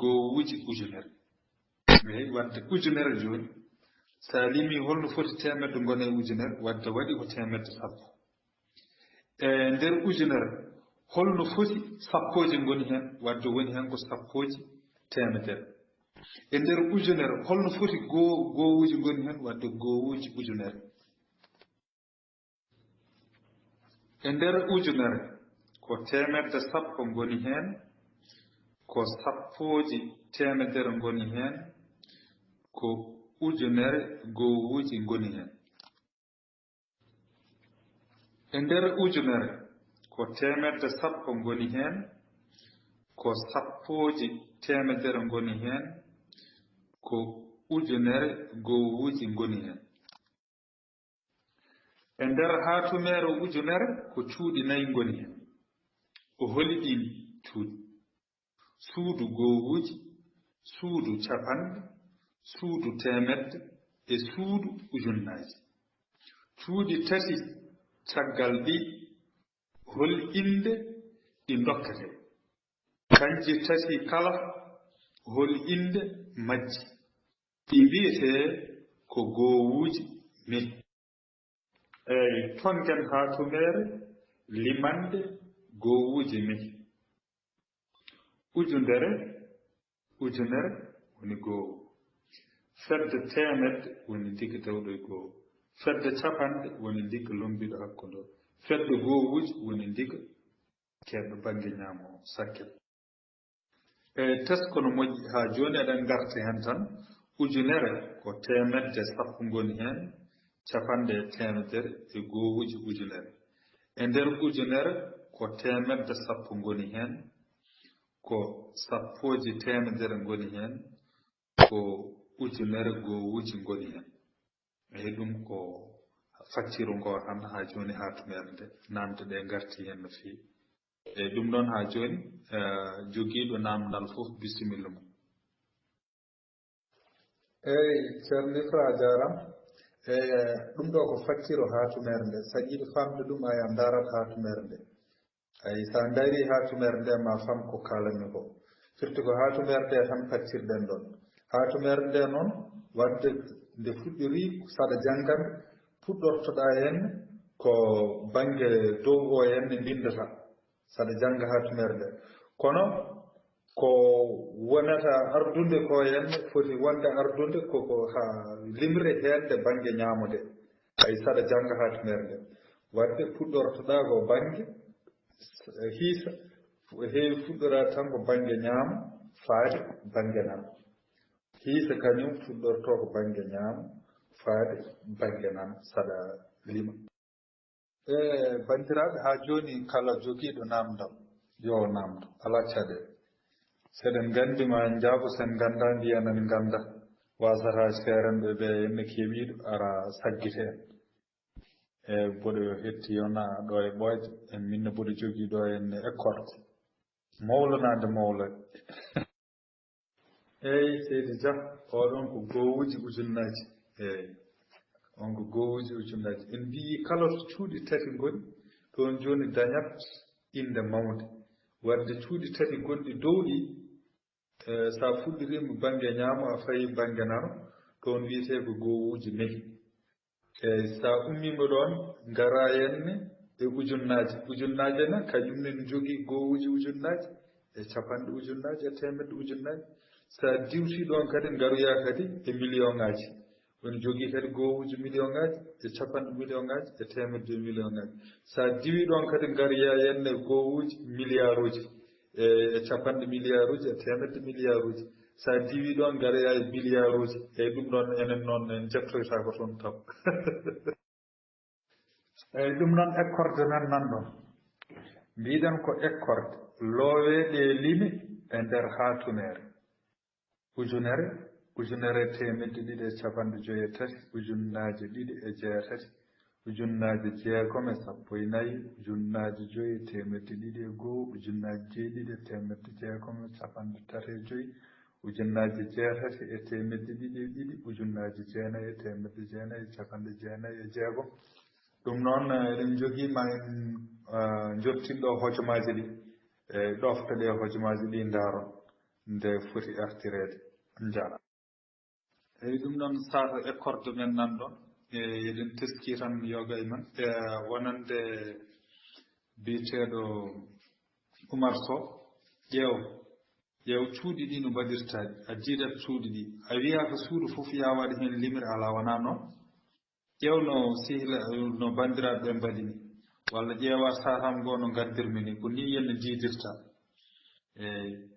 gowuji ujunere eyi wadde ujunere joni sa limi holno foti temedde gone ujunere wadde waɗi ko temedde sappo e nder ujunere holno foti sappoje goni hen wadde woni hen ko sappoje temedere e nder ujunere holno foti gowuji goni hen wadde gowuji ujunere e nder ujunere ko temedde sappo goni hen ko sappoji temedere goni hen ko ujunere gowuji goni hen e nder ujunere ko temedde sappo goni hen ko sappoji temedere goni hen ko ujunere gowuji goni hen e nder hatumere ujunere ko cuuɗi nayi goni hen o holi ɗin cuuɗi suudu gowuji suudu capanɗe suudu temedde e suudu ujunnaji cuuɗi tati caggal ɗi hol inde ɗi dokkete kanji tati kala hol inde majji ɗi wiyete ko gowuji mehi eyi tonken hatumere limande gowuji mehi ujunere woni gowo fedde temedde woni ndigga dewɗo e gowo fedde capanɗe woni ndigga lombiɗo hakkude o fedde gowuji woni ndigga keɓɗo banggue ñaamo o sakkel e teskono moƴƴi ha joni eɗen garta hen tan ujunere ko temedde sappo goni hen capanɗe temedere e gowuji ujunere e nder ujunere ko temedde sappo goni hen ko sappoji temedere goni hen ko ujunere gowuji goni hen eyi ɗum ko facciru ngo tan ha joni hatumere nde namde ɗe garti hen no fewi eyi ɗum ɗon ha joni joguiɗo namdal fof bisimilla mum eyi ceerno Ifra jaram ɗum ɗo ko facciro hatumere nde sa jiiɗi famde ɗum aya darat hatumere nde ayi sa dari hatumere nde ma fam ko kalanmi ko firti ko hatumere nde tan faccirɗen ɗon hatumere nde noon wadde nde fuɗɗori saɗa janggande puɗɗortoɗa hen ko banggue dow o henne bindata saɗa jangga hatumere nde kono ko wonata ardude ko henne foti wonde ardude koko ha limre hedde banggue ñamude ay saɗa jangga hatumere nde wadde puɗɗortoɗa ko banggue hiisa heewi fuɗɗora tan ko baŋnge ñaama faade baŋnge nana hiisa kañum fuɗɗorto ko baŋnge ñaama faade baŋnge nana saɗa lima bandiraɓe haa jooni kala jogiiɗo naamdal yo naamdo alaa caɗeele seɗen nganndi ma njaabo sen ngannda mbiyen en ngannda wasataa seerenɓe ɓe yimɓe keewiiɗo ara saggite en boɗo hetti yona ɗo e ɓooyde en minne boɗo jogii ɗo en école mawlanaade mawlade eyi seydi Dia oɗon ko gowuji ujunnaaji eyi on ko gowuji ujunnaaji en mbii kala to cuuɗi tati ngoni ɗon jooni dañat inde mawde wadde cuuɗi tati gonɗi dow ɗi so a fuɗɗiriima baŋnge ñaamo a fayii baŋnge nano ɗon wiyetee ko gowuuji nayi eyi so a ummiima ɗoon ngaraa henne e ujunnaaje ne kañum ne jogii gowuuji ujunnaaje e capanɗe ujunnaaje e temedde ujunnaaje so a diwtii ɗoon kadi ngaroyaa kadi e million ŋaaji woni jogii kadi gowuuji million ŋaaji e capanɗe million ŋaaji e temedde million ŋaaji so a diwii ɗoon kadi ngaroyaa henne gowuuji milliard uji e capanɗe milliard uji e temedde milliard uji so a diwii ɗoon ngaroyaa e billiard uji eyi ɗum ɗoon enen noon en jettoytaa ko toon taw eyi ɗum noon écorde men nan ɗon mbiɗen ko écorde looweeɗe limi e ndeer haatuneere ujunere temedde ɗiɗi e capanɗe joyi e tati ujunnaaje ɗiɗi e jeetati ujunnaaje jeegom e sappo e nayi ujunnaaje joyi e temedde ɗiɗi e goo ujunnaaje jeeɗiɗi e temedde jeegom e capanɗe tati e joyi ujunnaaje jeetati e temedde ɗiɗi e ɗiɗi ujunnaaje jeenayi e temedde jeenayi e capanɗe jeenayi e jeegom ɗum noon eɗen jogiima en jottinɗo hojomaaji ɗi e ɗofta ɗe hojomaaji ɗi ndaaron nde foti artireede njara eyi ɗum noon saata écorde men nan ɗon eɗen teskii tan yoga e men wonande biyeteeɗo Oumar Sow ƴeew cuuɗi ɗi no mbaɗirtaaɗi a jiidat cuuɗi ɗi a wiyaa ko suudu fof yaa waɗa heen limre alaa wonaa noon ƴeewno sihla no banndiraaɓe ɓe mbaɗi ni walla ƴeewaa saatam ngoo no ngaddirmi ni ko ni yenne jiidirtaa eyi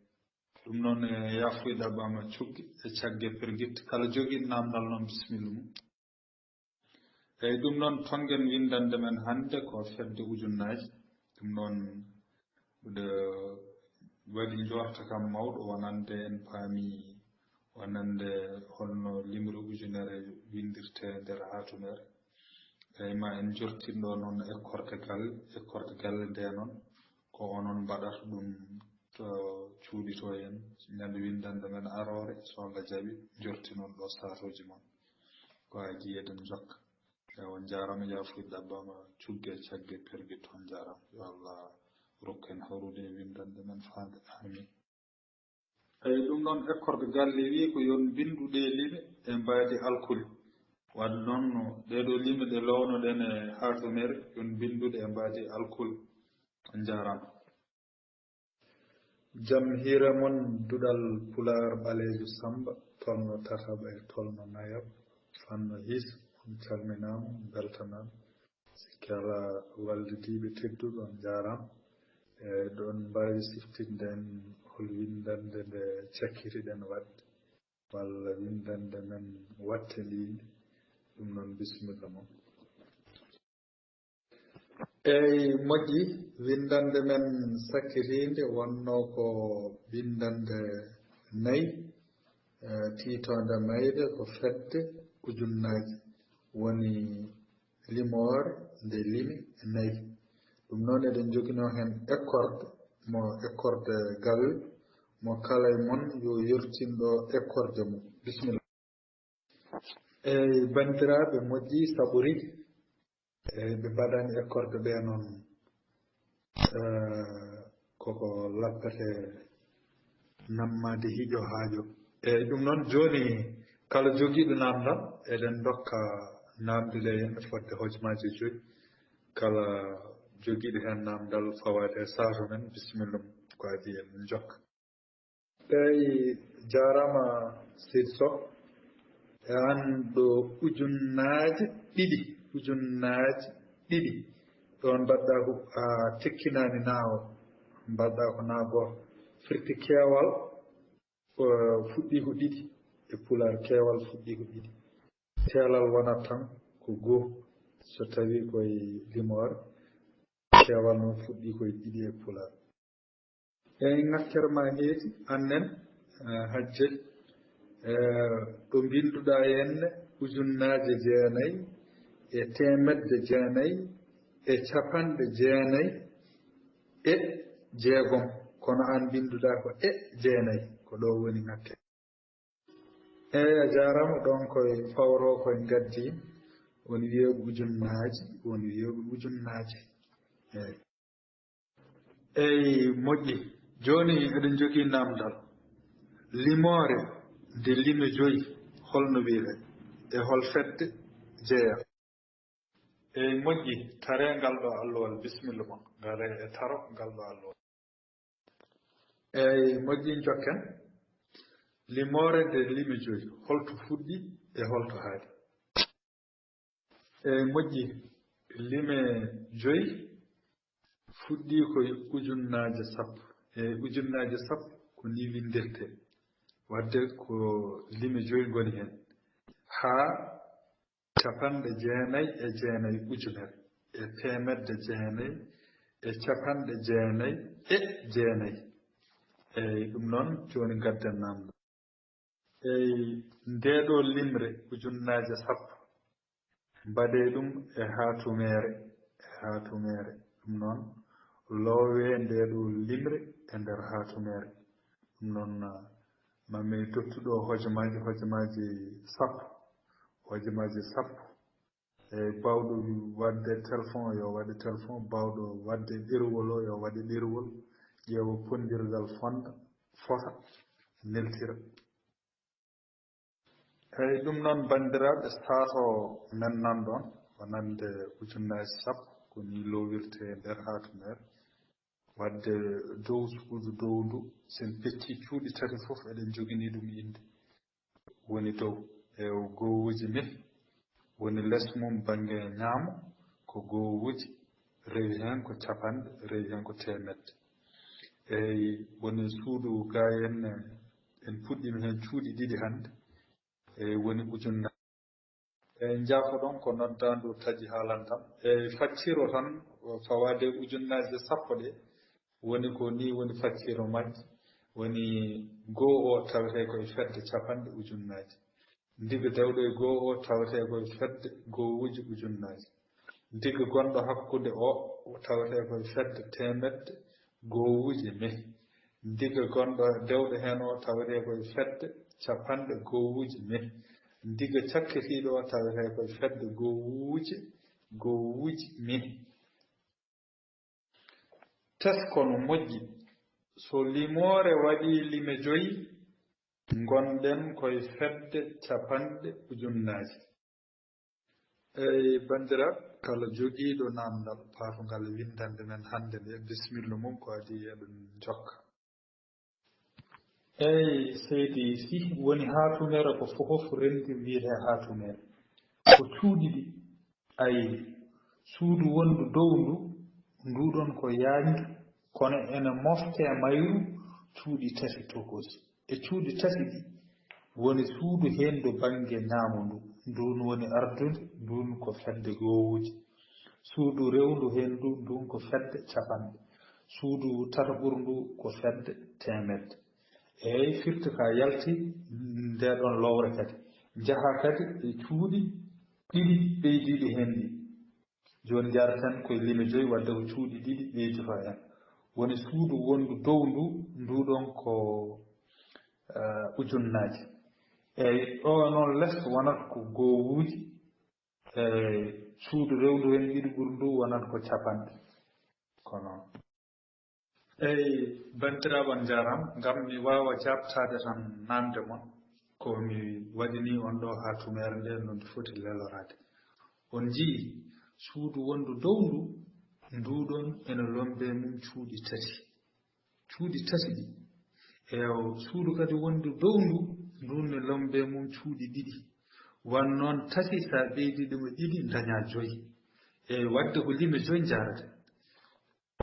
ɗum noon yafuy ɗaɓɓama cugge e cagge pergitte kala jogiiɗo naamdal noon bisimilla mum eyi ɗum noon tongen windande men hannde ko fedde ujunnaaje ɗum noon ɗo waɗi njorta kam mawɗo wonande en paami wonande holno limre ujunere windirte nder haatunere eyi ma en jortinɗo noon écorde galle nde noon ko onon mbaɗata ɗum to cuuɗi to en ñande windande men aroore so Allah jaɓi jortinon ɗo saatuuji mon ko aji eɗen jokka eyi on jaarama yaafude ɗabbama cugge e cagge pergitte on jaarama yo Allah rokku en hawrude e windande men faande amin eyi ɗum noon écorde galle wi ko yon binduɗe lime e mbaadi alkuli wadde noon ɗeɗo lime ɗe lownoɗen e haatunere yon binduɗe e mbaadi alkuli on jaarama jam hiire mon duɗal Pulaar ɓaleejo Samba tolno tataɓa e tolno nayab fanno hiis on calminaama beltanaama sikki alaa wallidiiɓe tedduɓe on jaaraama e ɗon mbaawi siftinde en hol windande nde cakkiriɗen waɗde walla windande men wattelinde ɗum noon bisimilla mon eyi moƴƴi windande men sakkirinde wonno ko windande nayi tiitonde mayde ko fedde ujunnaaje woni limoore nde limi nayi ɗum noon eɗen joginoo heen écorde galle mo kala e mon yo yortinɗo écorde mum bisimilla eyi banndiraaɓe moƴƴi saɓori eyi ɓe mbaɗani écorde ɓe noon koko lappete nammade hiƴo haajo eyi ɗum noon jooni kala jogiiɗo naamdal eɗen dokka naamdude yimɓe fodde hojomaaji joyi kala jogiiɗo heen naamdal fawaade e saatu men bisimilla mum ko adi en jokka eyi jaaraama Seydi Sow e an ɗo ujunnaaje ɗiɗi ɗon mbaɗɗa a tekkinaani naawo mbaɗɗa ko na goto firti keewal fuɗɗi ko ɗiɗi e pular keewal fuɗɗi ko ɗiɗi teelal wonat tan ko goo so tawi koye limore keewal noon fuɗɗi koye ɗiɗi e pular eyi ŋakkere ma heedi annen hajje ɗo mbinduɗa henne ujunnaje 9 e temedde 9 e capanɗe 9 e jeegom kono an mbinduɗa ko e 9 ko ɗo woni ŋakkere eyi a jarama ɗon koye fawro koye gaddi woni wiyeɓe ujunnaji woni wiyeɓe ujunnaje eyi moƴƴi joni eɗen jogui namdal limore nde lime 5 holno wiyete e hol fedde jeeya eyi moƴƴi tare ngal ɗo allowal bisimilla ma ngare e taro ngal ɗo allowal eyi moƴƴi jokken limore nde lime 5 holto fuɗɗi e holto haadi eyi moƴƴi lime 5 fuɗɗi koye ujunnaje 10 e ujunnaje 10 ko ni windirte wadde ko lime 5 goni hen haa capanɗe 9 ujunere e temedde 9 e capanɗe 9 e 9 eyi ɗum noon joni gadden namdo eyi ndeɗo limre ujunnaje 10 mbaɗe ɗum e hatumere ɗum noon loowe ndeɗo limre e nder hatumere ɗum noon mami dottuɗo hojomaji 10 e bawɗo wadde téléphone yo waɗe téléphone bawɗo wadde ɗerwol o yo waɗe ɗerwol ƴeewa pondirgal fonda fota neltira eyi ɗum noon bandiraɓe sato men nan ɗon wonande ujunnaje 10 ko ni lowirte nder hatumere wadde dow suudu dow ndu sen pecci cuuɗi tati fof eɗen jogini ɗum inde woni dow e gowuji meh woni less mum bange ñaamo ko gowuji rewi hen ko capanɗe rewi hen ko temedde eyi woni suudu ga henne en puɗɗima hen cuuɗi ɗiɗi hande eyi woni ujunnaje eyi jaafo ɗon ko noddandu taƴi haalantam eyi facciro tan fawade ujunnaje 10 ɗe woni ko ni woni facciro majje woni goo o tawete koye fedde capanɗe ujunnaje ndiga dewɗo e goo o tawete koye fedde gowuji ujunnaje ndiga gonɗo hakkude o tawete koye fedde temedde gowuji meh ndiga gonɗo dewɗo hen o tawete koye fedde capanɗe gowuji meh ndiga cakkitiɗo o tawete koye fedde gowuji meh teskono moƴƴi so limore waɗi lime 5 gonɗen koye fedde capanɗe ujunnaje eyi bandiraɓe kala jogiiɗo namdal paatungal windande men hande nde bisimilla mum ko adi eɗen jokka eyi seydi si woni hatumere ko fofof rendi wiyete hatumere ko cuuɗi ɗi ayi suudu wondu dow ndu nduɗon ko yaandu kono ene mofte mayru cuuɗi tati tokosi e cuuɗi tati ɗi woni suudu hendu bange ñaamo ndun woni ardude ndun ko fedde gowuji suudu rewndu hendu ndun ko fedde capanɗe suudu tataɓurndu ko fedde temedde eyi firti ka yalti ndeɗon lowre kadi jaha kadi e cuuɗi ɗiɗi ɓeydiɗi hen ɗi joni jaraten koye lime 5 wadde ko cuuɗi ɗiɗi ɓeydito hen woni suudu wondu dow ndu nduɗon ko ujunnaje eyi ɗo noon less wonata ko gowuji suudu rewndu hen ɗiɗi ɓuri ndu wonata ko capanɗe ko noon eyi bandiraɓe jaram ngam mi wawa jabtade tan namde mon komi waɗini on ɗo ha tumere nde no ndi foti lelorade on jii suudu wondu dow ndu nduɗon ene lombe mum cuuɗi tati ɗi eyo suudu kadi wondu dow ndu ndun ne lombe mum cuuɗi ɗiɗi wan noon tati sa ɓeydi ɗum e ɗiɗi daña 5 eyi wadde ko lime 5 jarate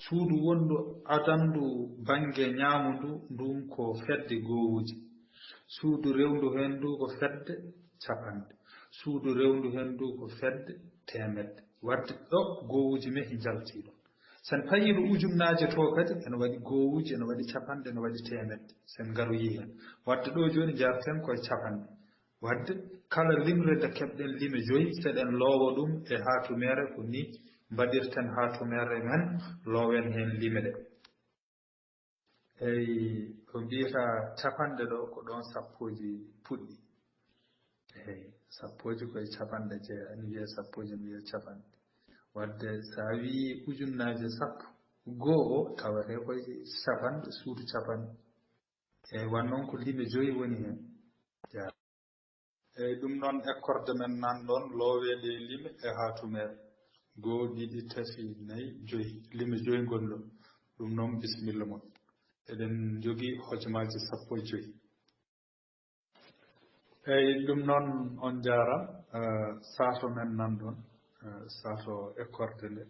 suudu wondu adandu bange ñaamu ndun ko fedde gowuji. Suudu rewndu hen ndu ko fedde capanɗe. Suudu rewndu hen ndu ko fedde temedde. Wadde ɗo gowuji mehi jalti ɗon. sen payiɗo ujunnaje to kadi ene waɗi gowuji, ene waɗi capanɗe, ene waɗi temedde. sen garoyi hen wadde ɗo joni jarten koye capanɗe. wadde kala limre nde keɓɗen lime 5 seɗen loowa ɗum e hatumere ko ni mbaɗirten hatumere men loowen hen lime ɗe. eyi ko mbiyata capanɗe ɗo ko ɗon sappoji puɗɗi. eyi sappoji koye capanɗe jeeɗiɗi wiye sappoji wiye capanɗe. wadde sa wi ujunnaje 10 tawate koye capanɗe suudu capanɗe. eyi wannoon ko lime 5 woni hen. eyi ɗum noon ekkorde men nan ɗon loowede lime e hatumere 1 2 3 4 5 lime 5 gonɗo. ɗum noon bisimilla mon eɗen jogii hojomaji 15. eyi ɗum noon on jaram sato men nan ɗon sato ekkorde nde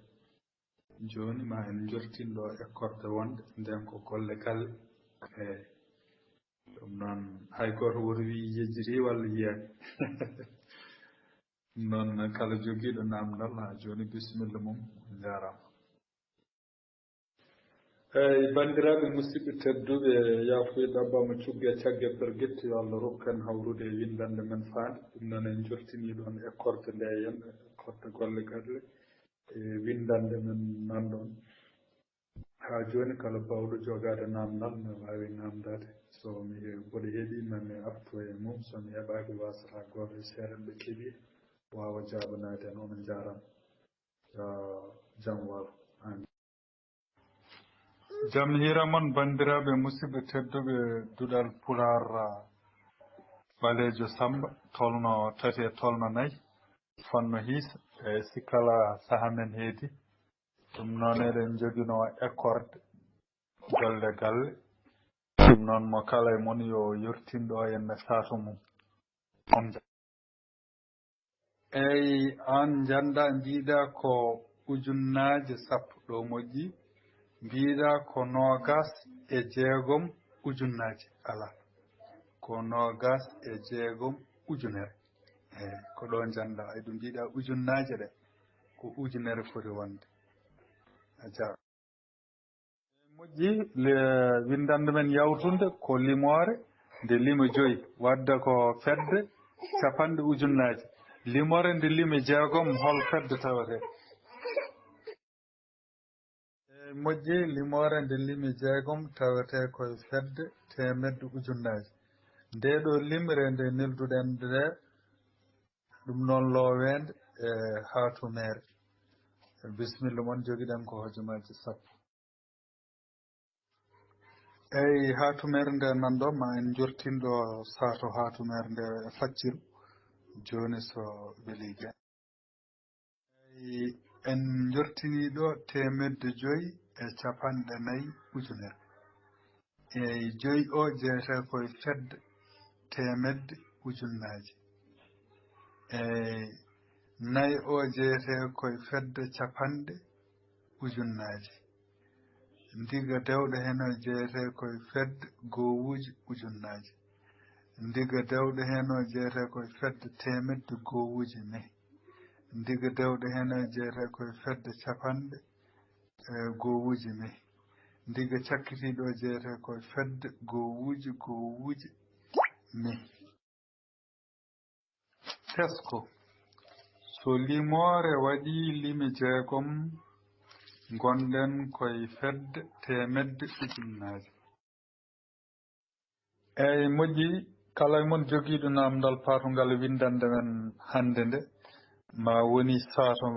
joni ma en jortinɗo ekkorde wonde nden ko golle galle. eyi ɗum noon hay goto woto wi yejjiri walla yiyani. ɗum noon kala jogiiɗo namdal ha joni bisimilla mum jarama. eyi bandiraɓe musidɓe tedduɓe yafuya ɗabbama cugge cagge berguetti yo Allah rokken hawrude e windande men faande. ɗum noon en jortini ɗon ekkorde nde yen ekkorde golle galle e windande men nanɗon ha joni kala bawɗo jogade namdal ne wawi namdade. so mi mboɗo heeɓi mami artu e mum somi heɓaki wasata goto e seeɗen ɓe keeɓi wawa jabanade en. onon jarama yo jaam waro. amin. jaam hira moon bandiraɓe musidɓe tedduɓe duɗal pular ɓalejo Samba tolno 3 e tolno 4 fonno hiisa e sikala saaha men heedi. ɗum noon eɗen joguino ekkorde golle galle. ɗum noon mo kala e moon yo yortinɗo henne saatu mum. eyi an janda mbiɗa ko ujunnaje 10 ɗo moƴƴi. mbiɗa ko 26 ujunnaje ala ko 26 ujunere. eyi ko ɗo janda e ɗum mbiɗa ujunnaje ɗe ko ujunere foti wonde. a jarama. moƴƴi le windande men yawtunde ko limore nde lime 5 wadde ko fedde capanɗe ujunnaje. limore nde lime 6 hol fedde tawate. moƴƴi limore nde lime 6 tawate koye fedde temedde ujunnaje. nde ɗo limre nde nelduɗen nde ɗum noon loowede e hatumere. bisimilla moon joguiɗen ko hojomaji 10. eyi hatumere nde nanɗo ma en jortinɗo sato hatumere nde e facciru joni so weeli gue. eyi en jortiniɗo temedde 5 e capanɗe 4 ujunere. eyi 5 o jeeyete koye fedde temedde ujunnaje. eyi 4 o jeeyete koye fedde capanɗe ujunnaje. ndiga dewɗo hen o jeeyete koye fedde gowuji ujunnaje. ndiga dewɗo hen o jeeyete koye fedde temedde gowuji 4. ndiga dewɗo hen o jeeyete koye fedde capanɗe gowuji 4. ndiga cakkitiɗo jeeyete koye fedde gowuji 4. tesko so limore waɗi lime 6 gonɗen koye fedde temedde ujunnaje. eyi moƴƴi kala e moon joguiɗo namdal patungal windande men hande nde ma woni sato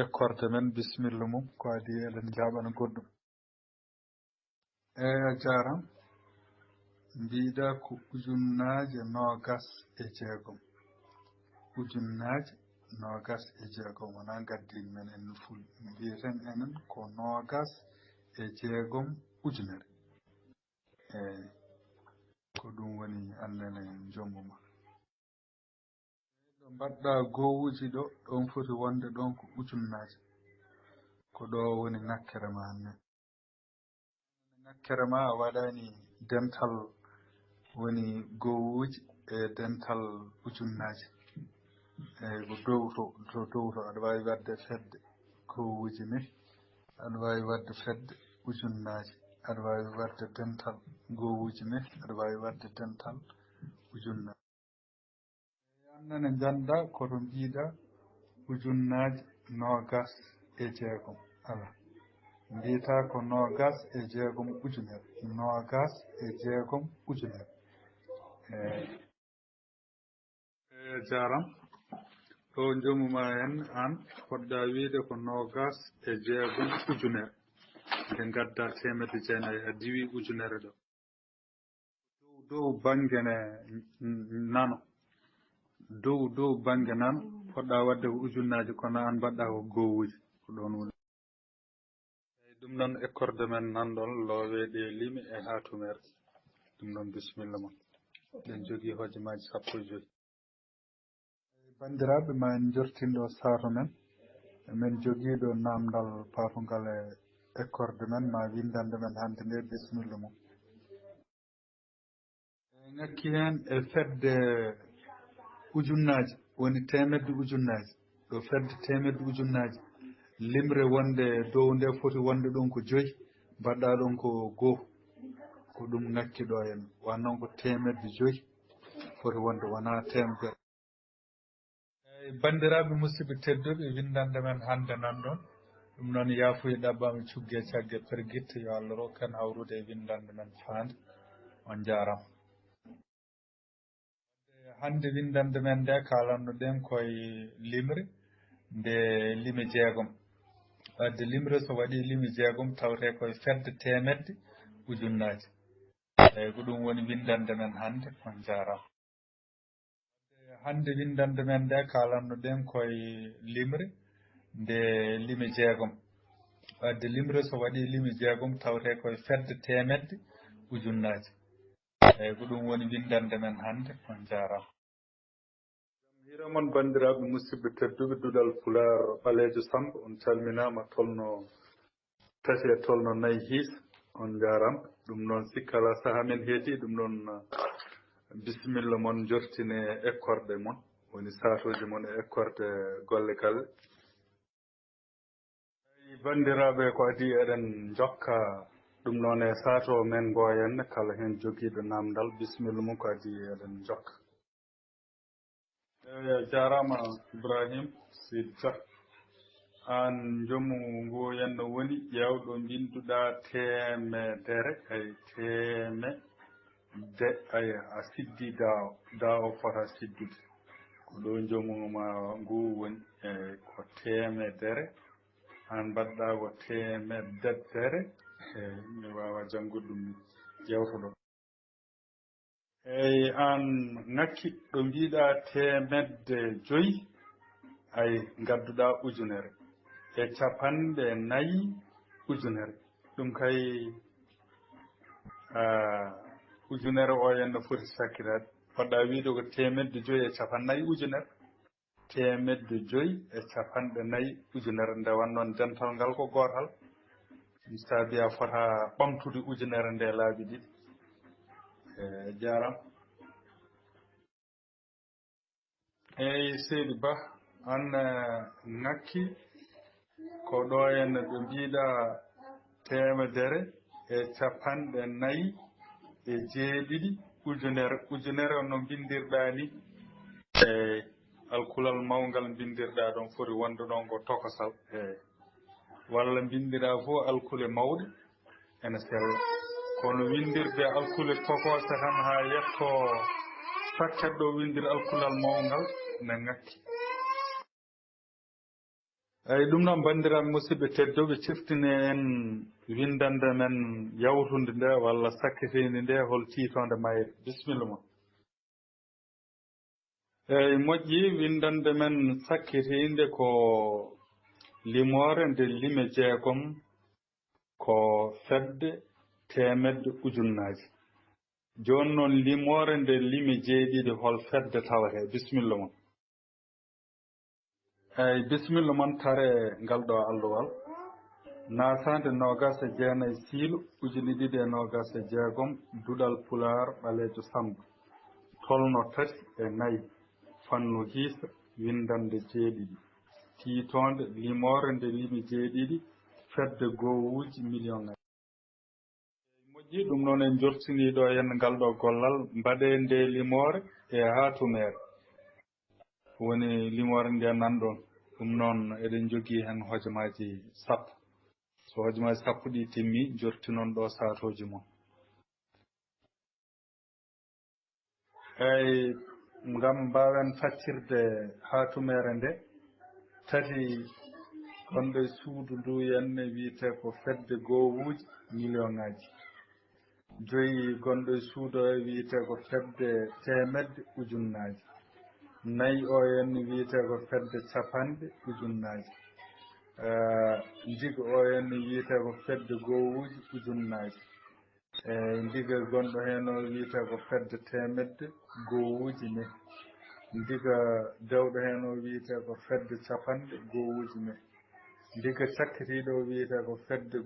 ekkorde men bisimilla mum ko adi eɗen jaɓana goɗɗum. eyi a jaram mbiɗa ko ujunnaje 26. ujunnaje 26 wona gaddin men en ful mbiyeten enen ko 26 ujunere. eyi ko ɗum woni annene jommuma. ɗo mbaɗɗa gowuji ɗo ɗon foti wonde ɗon ko ujunnaje. ko ɗo woni ŋakkere ma hanne. Ŋakkere ma a waɗani dental woni gowuji e dental ujunnaji. Ko dowto aɗa wawi wadde fedde gowuji ni, aɗa wawi wadde fedde ujunnaji, aɗa wawi wadde dental gowuji ni, aɗa wawi wadde dental ujunnaji. Annene janda koto mbiɗa ujunnaji 26 ala mbiyata ko 26 ujunere 26 ujunere. Jaram ɗo jomuma en an poɗɗa wiide ko 26 ujunere nde gadda temedde jeenayi a diwi ujunere ɗo dow bangene nano dow bange nano poɗɗa wadde ko ujunnaji kono an mbaɗɗa ko gowuji ko ɗon woni. Eyi ɗum noon ekkorde men nanɗon looweɗe limi e hatumere ɗum noon bisimilla mon ɗen jogui hojomaji 15. Bandiraɓe ma en jortinɗo saatu men min joguiɗo namdal paatungal e ekkorde men ma windande men hande nde bisimilla mum. Ngakki hen e fedde ujunnaji woni temedde ujunnaji ɗo fedde temedde ujunnaji limre wonde dow nde foti wonde ɗon ko 5 mbaɗɗa ɗon ko 2 ko ɗum ngakki ɗo en wannon ko temedde 5 foti wonde wona temedere. Eyyi bandiraɓe musidɓe tedduɓe windande men hande nan ɗon ɗum noon yaafuya ɗabbama cuggue caggue perguitte yo Allah rokku en hawrude e windande men faande on jarama. Hande windande men nde kalanno ɗen koye limre nde limi 6 wadde limre so waɗi limi 6 tawte koye fedde temedde ujunnaji. Eyyi ko ɗum woni windande men hande on jarama. Hande windande men nde kalanno ɗen koye limre nde limi 6 wadde limre so waɗi limi 6 tawte koye fedde temedde ujunnaji. Eyyi ko ɗum woni windande men hande on jarama. Hiramon bandiraɓe musidɓe tedduɓe duɗal Pulaar ɓalejo Samba on calminama tolno 3 e tolno 4 hiis on jarama. ɗum noon sikkala saaha men heeti ɗum noon bisimilla mon jortine ekkorde mon woni satoji mon e ekkorde golle galle. Bandiraɓe ko adi eɗen jokka ɗum noon e sato men goyenne kala hen joguiɗo namdal bisimilla mum ko adi eɗen jokka. Jarama Ibrahim Sidja an jomu ngo yenno woni ƴewɗo binduɗa temedere ay temedde ay a siddi daw fota siddude ko ɗo jomuma ngu woni ko temedere an mbaɗɗa ko temeddere mi wawa janngude ɗum yewtoɗo. Eyyi an ngakki ɗo mbiɗa temedde 5 ay gadduɗa ujunere e 50 ujunere ɗum kay ujunere o henno foti sakkitade poɗɗa wiide ko temedde 5 e 50 ujunere temedde 5 e 50 ujunere nde wannoon dental ngal ko gotal ɗum saabi a fota ɓamtude ujunere nde laabi 2 jaram. Eyyi Seydou Ba an ngakki ko ɗo henna ɓe mbiɗa temedere e 50 ujunere no bindirɗa ni e alkulal mawngal bindirɗa ɗon foti wonde ɗon ko tokosal walla bindira fof alkule mawɗe ene sella kono windirde alkule tokose tan ha yetto sakket ɗo windir alkulal mawngal ne ngakki. Eyyi ɗum noon bandiraɓe musidɓe tedduɓe ciftine en windande men yawtude nde walla sakkitinde nde hol tiitonde mayre bisimilla ma. Eyyi moƴƴi windande men sakkitinde ko limore nde lime 6 ko fedde temedde ujunnaji. Joni noon limore nde lime 7 hol fedde tawate bisimilla mon. Eyyi bisimilla mon tare ngal ɗo alluwal nasande nogas e jeenayi siilo ujune ɗiɗi e nogas e jeegom duɗal pular ɓaleejo samba tolno 3 fannu hiisa windande 7 tiitonde limore nde limi 7 fedde gowuji million ngaji moƴƴi ɗum noon en jortiniɗo hen ngal ɗo gollal mbaɗe nde limore e hatumere woni limore nde nanɗon ɗum noon eɗen jogui hen hojomaji 10 so hojomaji 10 ɗi timmi jortinon ɗo satoji mon eyyi ngam mbawen faccirde hatumere nde tati gonɗo e suudu ndu henne wiyete ko fedde gowuji million ngaji 5 gonɗo e suudu o wiyete ko fedde temedde ujunnaji 4 o henne wiyete ko fedde capanɗe ujunnaji ndiga o henne wiyete ko fedde gowuji ujunnaji ndiga gonɗo hen o wiyete ko fedde temedde gowuji nayyi ndiga dewɗo hen o wiyete ko fedde capanɗe gowuji nayyi ndiga cakkitiɗo o wiyete ko fedde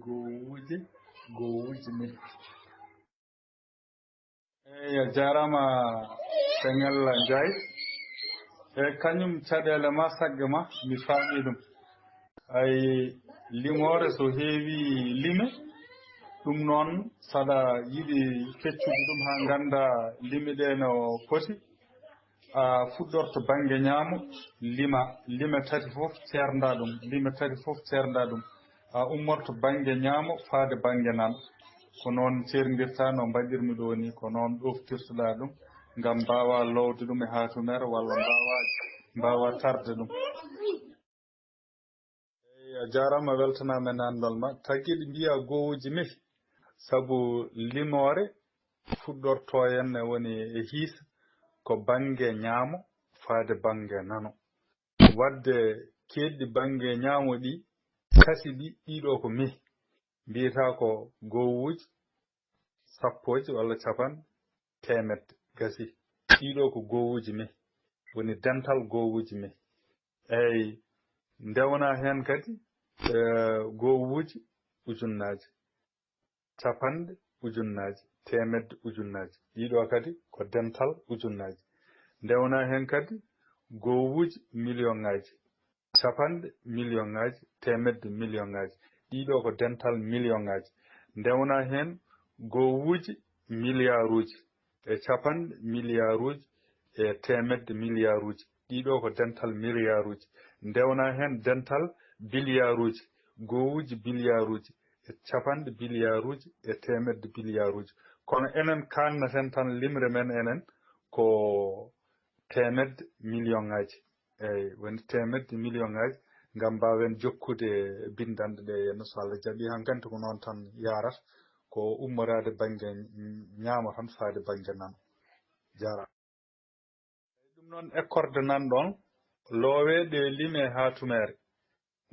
gowuji nayyi eyyi a jarama Sengella Ndiaye kañum caɗele ma sagge ma mi faami ɗum ay limore so heewi lime ɗum noon saɗa yiɗi feccude ɗum ha ganda lime ɗe no poti a fuɗɗorto banggue ñaamo lime tati foof cerda ɗum a ummorto banggue ñaamo faade banggue nano ko noon cerdirta no mbaɗirmi ɗo ni ko noon ɗoftirtoɗa ɗum ngam mbawa lowde ɗum e hatumere walla mbawa tarde ɗum eyyi a jarama weltanama e namdal ma tagguiɗe mbiya gowuji nayyi saabu limore fuɗɗorto henne woni e hiisa ko banggue ñaamo faade banggue nano wadde keddi banggue ñaamo ɗi kasi ɗiɗo ko mehi mbiyata ko gowuji sappoje walla capanɗe temedde gasi ɗiɗo ko gowuji mehi woni dental gowuji mehi eyyi ndewna hen kadi gowuji ujunnaji capanɗe ujunnaji temedde ujunnaji ɗiɗo kadi ko dental ujunnaji ndewna hen kadi gowuji million ngaji capanɗe million ngaji temedde million ngaji ɗiɗo ko dental million ngaji ndewna hen gowuji milliard uji e capanɗe milliard uji e temedde milliard uji ɗiɗo ko dental milliard uji ndewna hen dental billiard uji gowuji billiard uji e capanɗe billiard uji e temedde billiard uji kono enen kannaten tan limre men enen ko temedde million ngaji eyyi woni temedde million ngaji ngam mbawen jokkude bindande ɗe henna so Allah jaaɓi hankkadi ko noon tan yarata ko ummorade banggue ñaamo tan faade banggue nano jarama ɗum noon ekkorde nanɗon lowede lime hatumere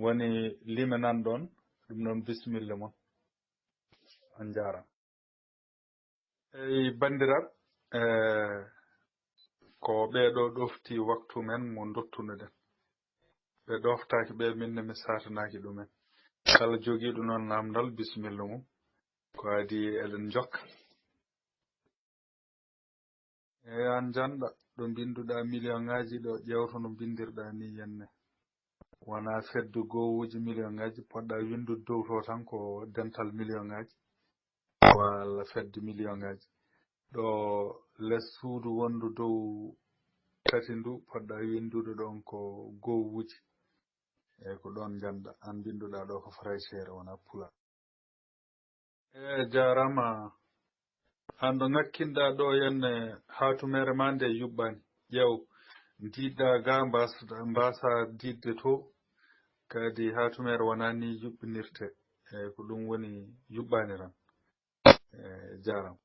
woni lime nanɗon ɗum noon bisimilla moon on jarama eyyi bandiraɓe ko ɓeɗo ɗofti waktu men mo dottunoɗen ɓe ɗoftaki ɓe minne mi satanaki ɗumen kala joguiɗo noon namdal bisimilla mum ko adi eɗen jokka eyyi an janɗa ɗo binduɗa million ngaji ɗo ƴewto no bindirɗa ni henne wona fedde gowuji million ngaji poɗɗa windude dow to tan ko dental million ngaji walla fedde million ngaji ɗo less suudu wondu dow tati ndu poɗɗa windude ɗon ko gowuji eyyi ko ɗon janɗa an binduɗa ɗo ko Fraycére wona Pula eyyi jarama an ɗo ngakkinɗa ɗo henne hatumere ma nde yuɓɓani ƴeew ndiɗɗa ga mbasa didde to kadi hatumere wona ni yuɓɓinirte eyyi ko ɗum woni yuɓɓaniran jarama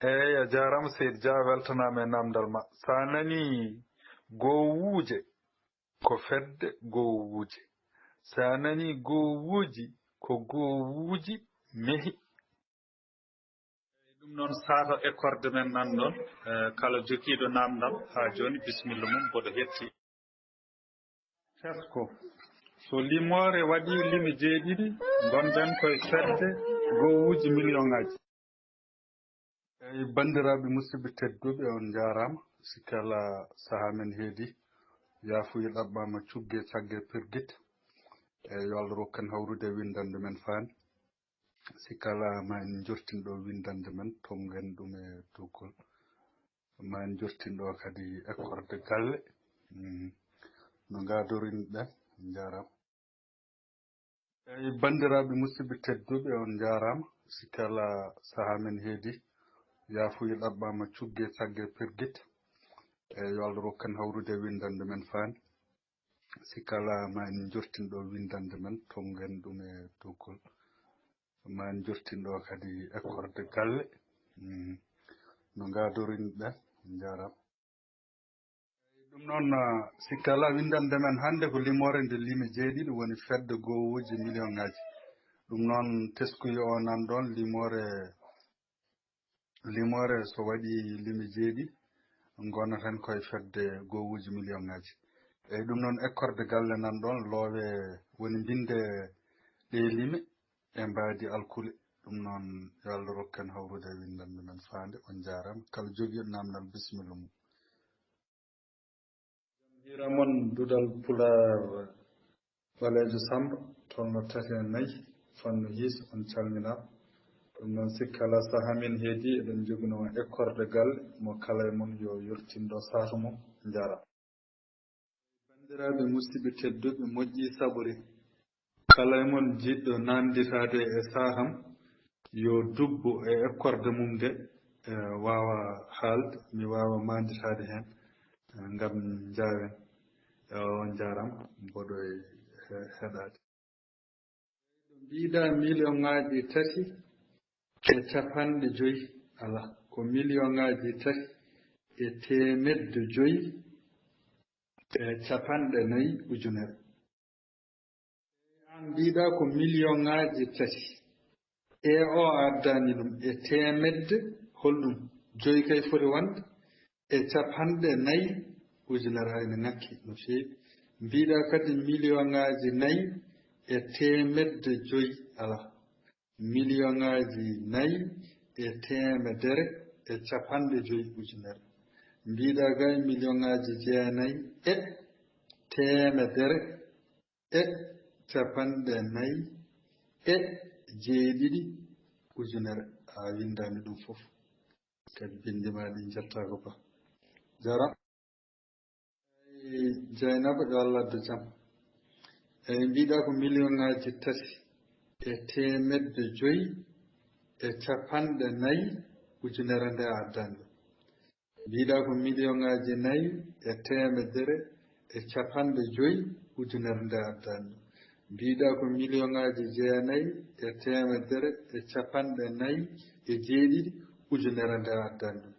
eyyi a jarama Seydi Dia weltanama e namdal ma sa nani gowuje ko fedde gowuje sa nani gowuji ko gowuji mehi ɗum noon saato ekkorde men nanɗon kala jokiɗo namdal ha joni bisimilla mum boɗo hetti fesko so limore waɗi limi jeeɗiɗi gonɗen koye fedde gowuji million ngaji. Eyi bandiraɓe musidɓe tedduɓe on jarama sikala saaha men heedi yaafuya ɗaɓɓama cugge cagge pirguite e yo Allah rokkan hawrude windande men faani sikala ma en jortinɗo windande men tomgen ɗum e doggol ma en jortinɗo kadi ekkorde galle no gadorinɓe jarama. Eyi bandiraɓe musidɓe tedduɓe on jarama sikala saaha men heedi yaafuya ɗaɓɓama cugge cagge pirguite e yo Allah rokkan hawrude windande men faani sikala ma en jortinɗo windande men tomgen ɗum e doggol ma en jortinɗo kadi ekkorde galle no gadorinɓe jarama. ɗum noon sikala windande men hannde ko limore nde limi jeeɗiɗi woni fedde gowuji million ngaji. ɗum noon teskuyo o nan ɗon limore so waɗi limi jeeɗi gonaten koye fedde gowuji million ngaji. eyyi ɗum noon ekkorde galle nan ɗon loowe woni binde ɗe lime e mbadi alkule. ɗum noon yo Allah rokken hawrude windande men faande on jarama kala jogui namdal bisimilla mum. hiramon dudal pular ɓalejo samba tolno 34 fanno hiis on calminama. ɗum noon sikkala saaha men heedi eɗen jogino ekkorde galle mo kala e mon yo yurtindo saatu mum jarama. bandiraɓe musidɓe tedduɓe moƴƴi saɓori kala e mon jiɗɗo nanditade e saham yo dubbo e ekkorde mum nde wawa haalde mi wawa manditade hen ngam jawen on jarama mboɗo e heɗade. ɗo mbiɗa million ngaji 3 e 50 ala ko million ngaji 3 e 500 e 40 ujunere. an mbiɗa ko million ngaji 3 e o addani ɗum e 100 holɗum joyi kay foti wonde e 40 ujunere hayno ngakki no feewi. mbiɗa kadi million ngaji 4 e 105 ala million ngaji 4 e 105 ujunere. mbiɗa kay million ngaji 9 e 100 e 40 e 7 ujunere. a windani ɗum fof kadi bindima ɗi jetta ko ba jaram. Dieynaba yo Allah addu jaam. eyyi mbiɗa ko million ngaji 3 e 105 e 40 ujunere nde addani ɗum. mbiɗa ko million ngaji 4 e 100 e 40 ujunere nde addani ɗum. mbiɗa ko million ngaji 9 e 100 e 40 e 7 ujunere nde addani ɗum.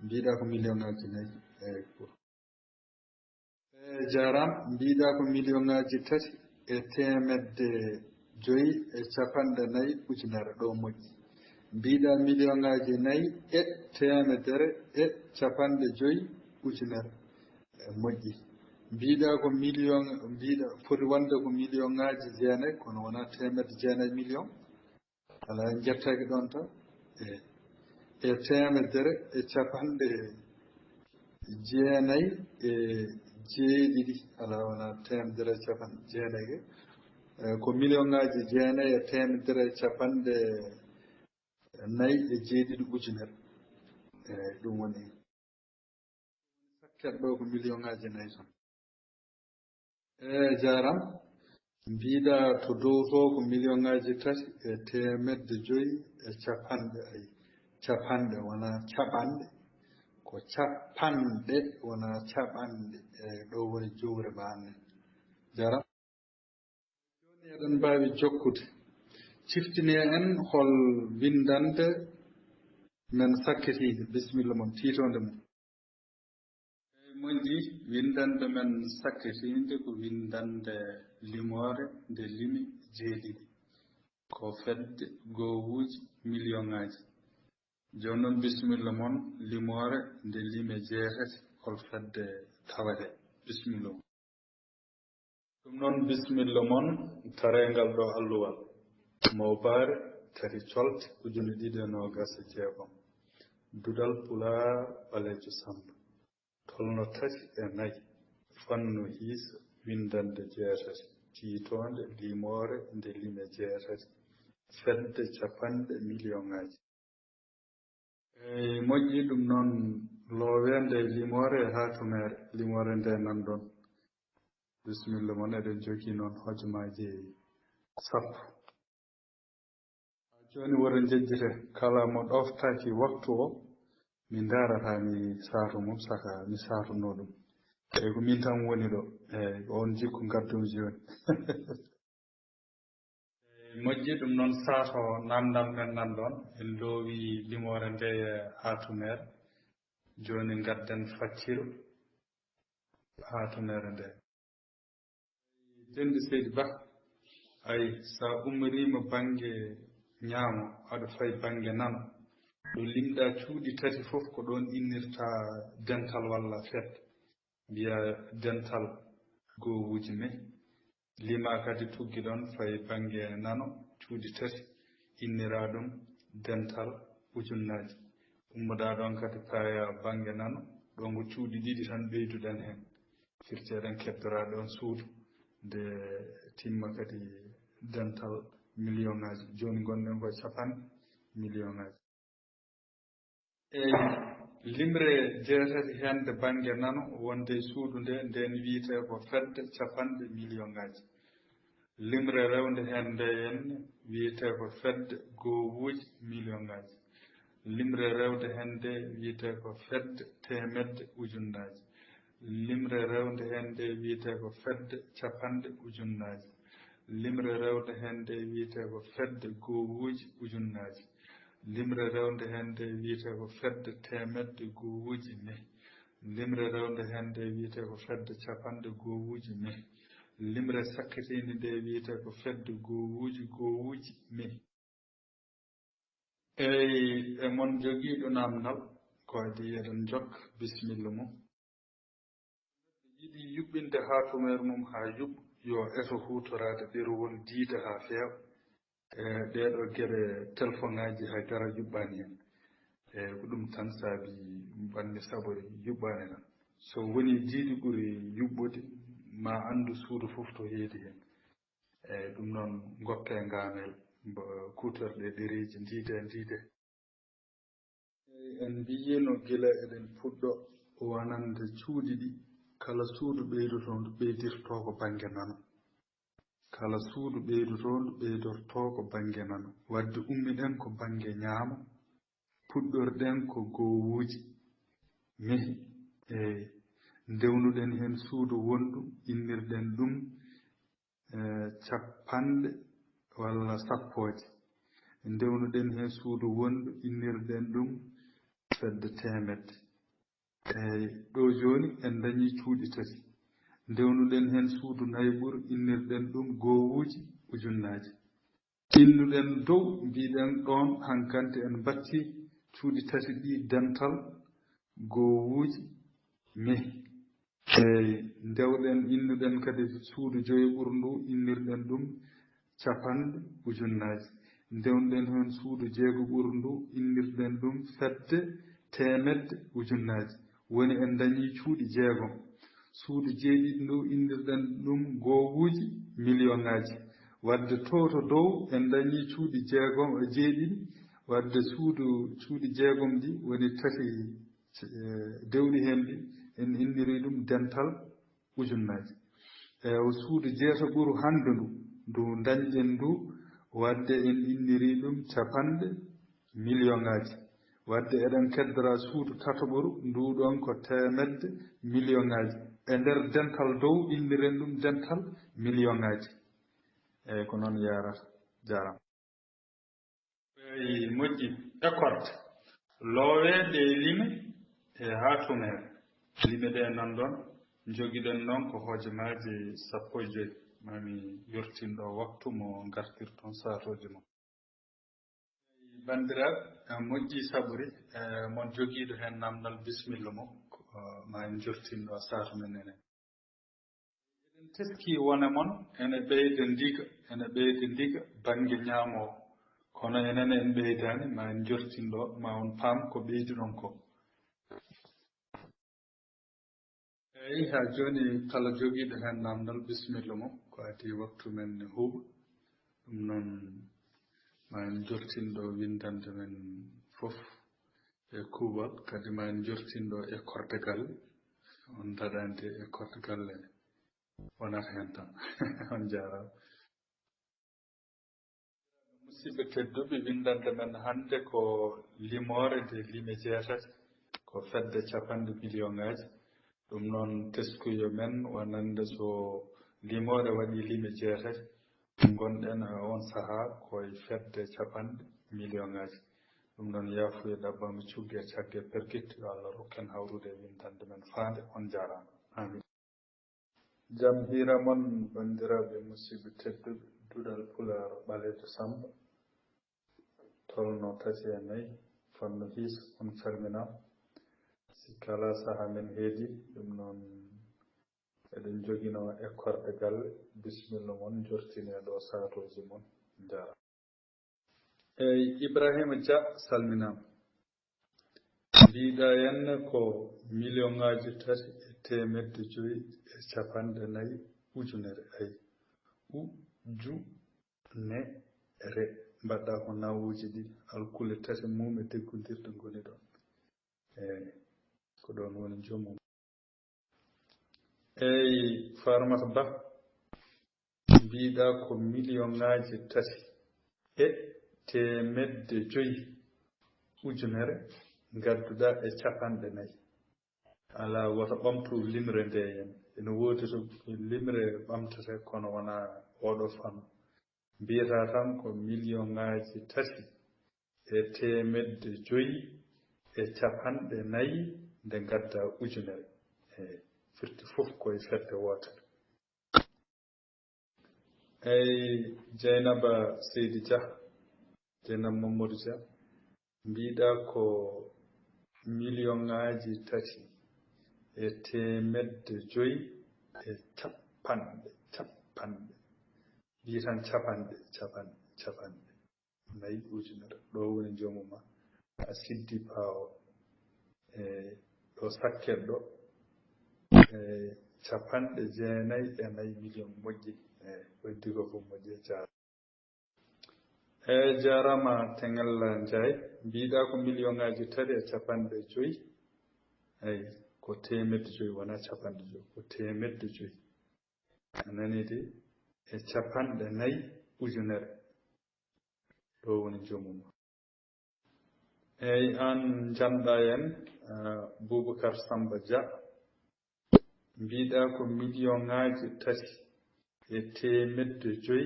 mbiɗa ko million ngaji 4 eyyi jaram. mbiɗa ko million ngaji 3 e 105 e 40 ujunere ɗo moƴƴi. mbiɗa million ngaji 4 e 100 e 40 ujunere moƴƴi. mbiɗa ko million mbiɗa foti wonde ko million ngaji 9 kono wona 900 million ala en jettaki ɗon tan e 100 e 40 e 7 ala wona 100 e 40 ko million ngaji 9 e 100 e 40 e 7 ujunere. ɗum woni sakket ɗo ko million ngaji 4 tan. jaram. mbiɗa to dow to ko million ngaji 3 e 105 e 40 wona caɓanɗe ko capanɗe wona caɓanɗe ɗo woni jowre manne jaram. joni eɗen mbawi jokkude ciftini en hol windande men sakketide bisimilla moon titonde mum. moƴƴi windande men sakketinde ko windande limore nde limi jeeɗiɗi ko fedde gowuji million ngaji. joni noon bisimilla moon limore nde limi jeetati hol fedde tawate bisimilla moon. non bismillah mon tarengal do alluwal mawbare tati colt ujune ɗiɗi e nogas e jeegom dudal pula ɓalejo samba tolno tati e nayi fanno hiisa windande jeetati tiitonde limore nde lime jeetati fedde capanɗe million ŋaji moƴƴi ɗum noon loowende limore e hatumere limore nde nan ɗon bisimilla mon eɗen jogii noon hojomaji sappo joni woro jejjete kala mo ɗoftaki waktu o mi darata mi saato mum saka mi saatuno ɗum eyi ko min tan woni ɗo eyi on jikku gaddumi joni moƴƴi ɗum noon saato namdal men nan ɗon en loowi limore nde e hatumere joni gadden facciro hatumere nde dendi seydi ba ay sa umrima banggue ñaamo aɗa fayi banggue nano ɗo limɗa cuuɗi tati fof ko ɗon innirta dental walla fedde mbiya dental gowuji me lima kadi tuggi ɗon fayi banggue nano cuuɗi tati innira ɗum dental ujunnaji ummoɗa ɗon kadi paya banggue nano ɗon ko cuuɗi ɗiɗi tan ɓeyduɗen hen firti eɗen kebbira ɗon suudu nde timma kadi dental million ŋaji joni gonɗen koye capanɗe million ŋaji eyi limre jeetati hende banggue nano wonde suudu nde nden wiite ko fedde capanɗe million ŋaji limre rewde hende henne wiite ko fedde gowuji million ŋaji limre rewde hende wiite ko fedde temedde ujunnaji limre rewde hende wiite ko fedde capanɗe ujunnaji limre rewde hende wiite ko fedde gowuji ujunnaji limre rewde hende wiite ko fedde temedde gowuji nayyi limre rewde hende wiite ko fedde capanɗe gowuji nayyi limre sakkitinde nde wiite ko fedde gowuji nayyi eyi e mon jogiiɗo namdal ko adi eɗen jokka bisimilla mum yiɗi yuɓɓinde hatumere mum ha yuɓɓa yo eto hutorade ɗerewol diida ha feewa e ɗeɗo gueɗe téléphone ŋaji haydara yuɓɓani hen e ko ɗum tan saabi banmi saabu yuɓɓani tan so woni diidi ɓuuri yuɓɓude ma andu suudu fof to heedi hen eyyi ɗum noon goppe ngamel mbo kutorɗe ɗereji ndiide en mbiyino gila eɗen puɗɗo wonande cuuɗi ɗi kala suudu ɓeydotondu ɓeydirto ko banggue nano kala suudu ɓeydotondu ɓeydorto ko banggue nano wadde ummiɗen ko banggue ñaamo puɗɗorɗen ko gowuji mehi e ndewnuɗen hen suudu wondu innirɗen ɗum capanɗe walla sappoje ndewnuɗen hen suudu wondu innirɗen ɗum fedde temedde eyyi ɗo joni en dañi cuuɗi tati ndewnuɗen hen suudu nayɓuru innirɗen ɗum gowuji ujunnaji innuɗen dow mbiɗen ɗon hankkante en batti cuuɗi tati ɗi dental gowuji mehi eyyi ndewɗen innuɗen kadi suudu joyɓuru ndu innirɗen ɗum capanɗe ujunnaji ndewnuɗen hen suudu jeegoɓuru ndu innirɗen ɗum fedde temedde ujunnaji woni en dañi cuuɗi jeegom suudu jeeɗiɗi ndu innirɗen ɗum gowuji million ŋaji wadde to dow en dañi cuuɗi jeeɗiɗi wadde cuuɗi jeegom ɗi woni tati dewɗi hen ɗi en inniri ɗum dental ujunnaji o suudu jeetaɓuru hande ndu dañƴen ndu wadde en inniri ɗum capanɗe million ŋaji wadde eɗen keddora suudu tataɓuru nduɗon ko temedde million ŋaji e nder dental dow inniren ɗum dental million ŋaji eyyi ko noon yarata jarama eyyi moƴƴi écorde loowede lime e hatumere lime ɗe nan ɗon joguiɗen noon ko hojomaji sappo e joyyi mami yortinɗo waktu mo gartirton satoji mon bandiraɓe moƴƴi saɓori mon joguiɗo hen namdal bisimilla mum ma en jortinɗo satu men enen teski wona mon ene ɓeyde ndiga bange ñaamo kono enen en ɓeydani ma en jortindo ma on paam ko ɓeydi ɗon ko eyi ha joni kala jogiiɗo hen namdal bisimilla mum ko adi waktu men ne huuɓa ɗum noon ma en jortindo windande men fof e kuuɓal kadi ma en jortindo e kordegal on daɗande e kordegal wonata hen tan on jarama musidɓe tedduɓe windande men hannde ko limore nde lime jeetati ko fedde capanɗe million ŋaji ɗum noon teskuyo men wonande so limore waɗi lime jeetati gonɗen e on saaha koye fedde capanɗe million ŋaji ɗum noon yafuya ɗabbama cugge cagge perkitte yo Allah rokken hawrude windande men faande on jarama amin jam hira mon bandiraɓe musidɓe tedduɓe duɗal Pulaar ɓalejo Samba tolno tati e nayyi fonno hiisa on calminama sikka ala saaha men heedi ɗum noon eɗen jogino e korde galle bisimilla mon jortine ɗo satoji mon jara eyyi Ibrahima Dia salminama mbiɗa henne ko million ŋaji 3,5 e capanɗe nayyi ujunere ayi ujunere mbaɗɗa ko nawuji ɗiɗi alkule tati mum e deggodirde goni ɗon eyyi ko ɗon woni joomum eyyi Farmata Ba mbiɗa ko million ŋaji 3,5 ujunere gadduɗa e capanɗe nayyi ala woto ɓamtu limre nde hen ene woodi to limre ɓamtete kono wona oɗo fannu mbiyata tan ko million ŋaji 3,5 e capanɗe nayyi nde gadda ujunere eyyi firti fof koye fedde wotere eyyi Dieynaba Seydi Dia Dieynaba Mamadou Dia mbiɗa ko million ŋaji 3,5 e capanɗe mbi tan capanɗe nayyi ujunere ɗo woni joomum a siddi paawo e ɗo sakket ɗo capanɗe 9,4 million moƴƴi waddi ko fof moƴƴi eyyi jarama Tengel Ndiaye mbiɗa ko million ŋaji 3,5 eyyi ko 500 wona capanɗe 5 ko 500 a nani de e capanɗe nayyi ujunere ɗo woni joomum eyyi an janɗa en Boubacar Samba Dia mbiɗa ko million ŋaji 3,5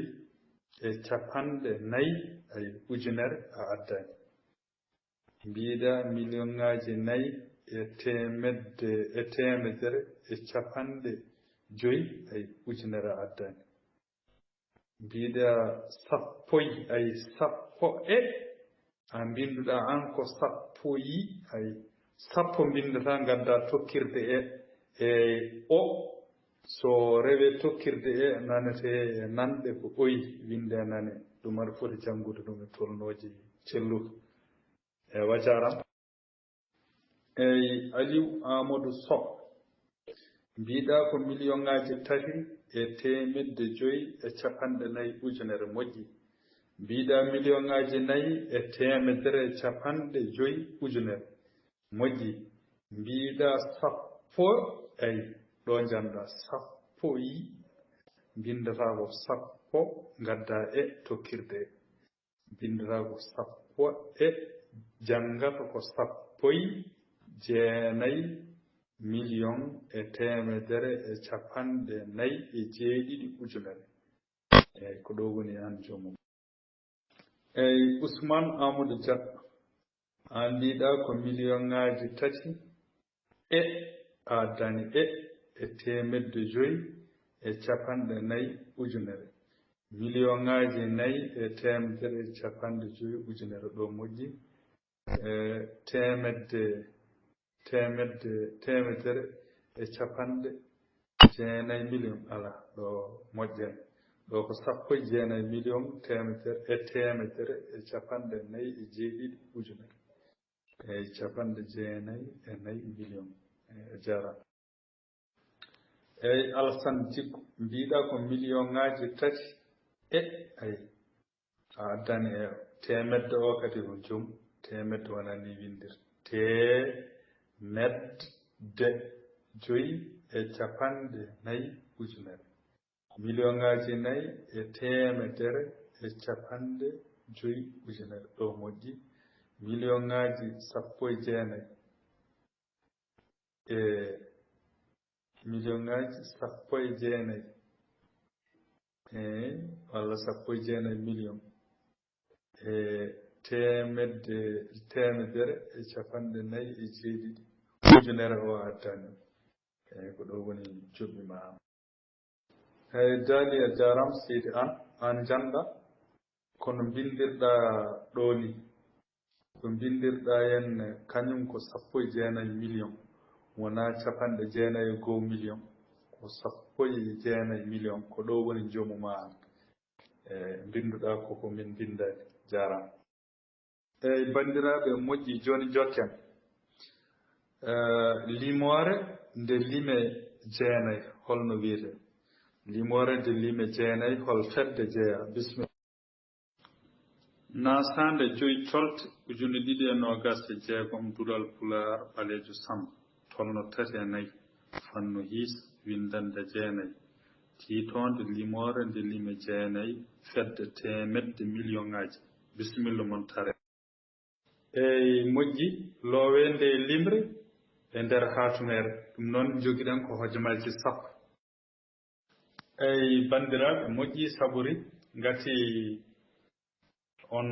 e capanɗe nayyi ay ujunere a addani mbiɗa million ŋaji 4 e temedere e capanɗe 5 ay ujunere a addani mbiɗa sappo a binduɗa an ko sappoyi ay sappo bindata gadda tokkirde e o so rewe tokkirde nanete nanɗe ko oyi winde nane ɗum aɗa foti janngude ɗum e tolnoji celluka e wajaram eyyi Aliou Amadou Sow mbiɗa ko million ŋaji 3,5 e capanɗe nayyi ujunere moƴƴi mbiɗa million ŋaji 4 e temedere e capanɗe 5 ujunere moƴƴi mbiɗa sappo eyyi ɗo janɗa sappoyi bindata ko sappo gadda e tokkirde bindata ko sappo janngata ko sappoyi 9 million e temedere e capanɗe 4 ujunere eyyi ko ɗo woni an joomum eyyi Ousmane Amadou Dia an mbiɗa ko million ŋaji 3 a addani e temedde 5 e capanɗe 4 ujunere million ŋaji 4 e temedere e capanɗe 5 ujunere ɗo moƴƴi temedere e capanɗe jeenayi million ala ɗo moƴƴere ɗo ko 19 million temetere e capanɗe 4 ujunere e capanɗe 94 million e jara eyi Alassane Dicko mbiɗa ko million ŋaji 3 ayi a addani e temedde o kadi ko joom temedde wonani windir temedde 5 e capanɗe 4 ujunere million ŋaji 4 e temetere e capanɗe 5 ujunere ɗo moƴƴi million ŋaji 19 e million ŋaji 19 walla 19 million e temedere e capanɗe 4 ujunere o addani eyi ko ɗo woni joɓɓi ma eyi daali a jaram seydi an janɗa kono bindirɗa ɗo ni ko bindirɗa henne kañum ko 19 million wona capanɗe 91 million ko 19 million ko ɗo woni joomu ma binduɗa koko min bindani jaram eyi bandiraɓe moƴƴi joni jokken limore nde lime jeenayi holno wiyete limore nde lime jeenayi hol fedde jeeya bismillah nasande 5 colte 2026 dural pular ɓalejo samba tolno 3 fanno hiis windande jeenayi tiitonde limore nde lime jeenayi fedde temedde million ŋaji bisimilla mon tare eyi moƴƴi loowe nde limre e nder hatumere ɗum noon jogiɗen ko hojomaji 10 eyi bandiraɓe moƴƴi saburi ngati on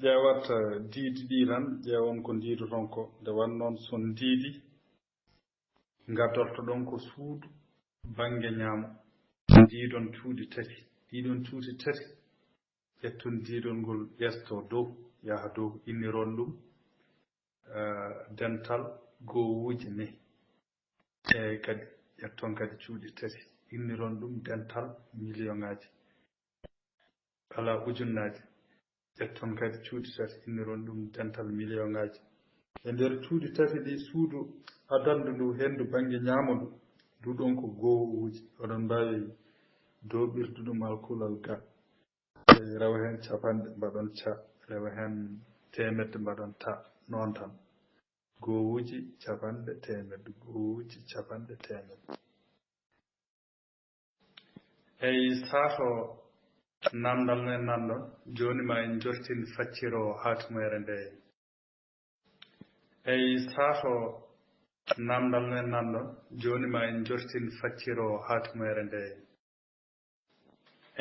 ƴeewat diidi ɗi tan ƴeewon ko ndiidoton ko nde wannoon son ndiidi gaddorto ɗon ko suudu bange ñaamo ndiidon cuuɗi 3 ɗiɗon cuuɗi 3 ƴetton ndiidol ngol ƴesto dow yaha dow inniron ɗum dental gowuji 4 eyi kadi ƴetton kadi cuuɗi 3 inniron ɗum dental million ŋaji ala ujunnaji ƴetton kadi cuuɗi 3 inniron ɗum dental million ŋaji e nder cuuɗi 3 ɗi suudu adandu ndu hendu bange ñaamo ndu nduɗon ko gowuji oɗon mbawi doɓirdu ɗum alkulal ga rewa hen capanɗe mbaɗon ca rewa hen temedde mbaɗon ta noon tan gowuji capanɗe temedde gowuji capanɗe temedde eyi saato namdal men nanɗon joni ma en jortin facciro hatumere nde eyi saato namdal men nanɗon joni ma en jortin facciro hatumere nde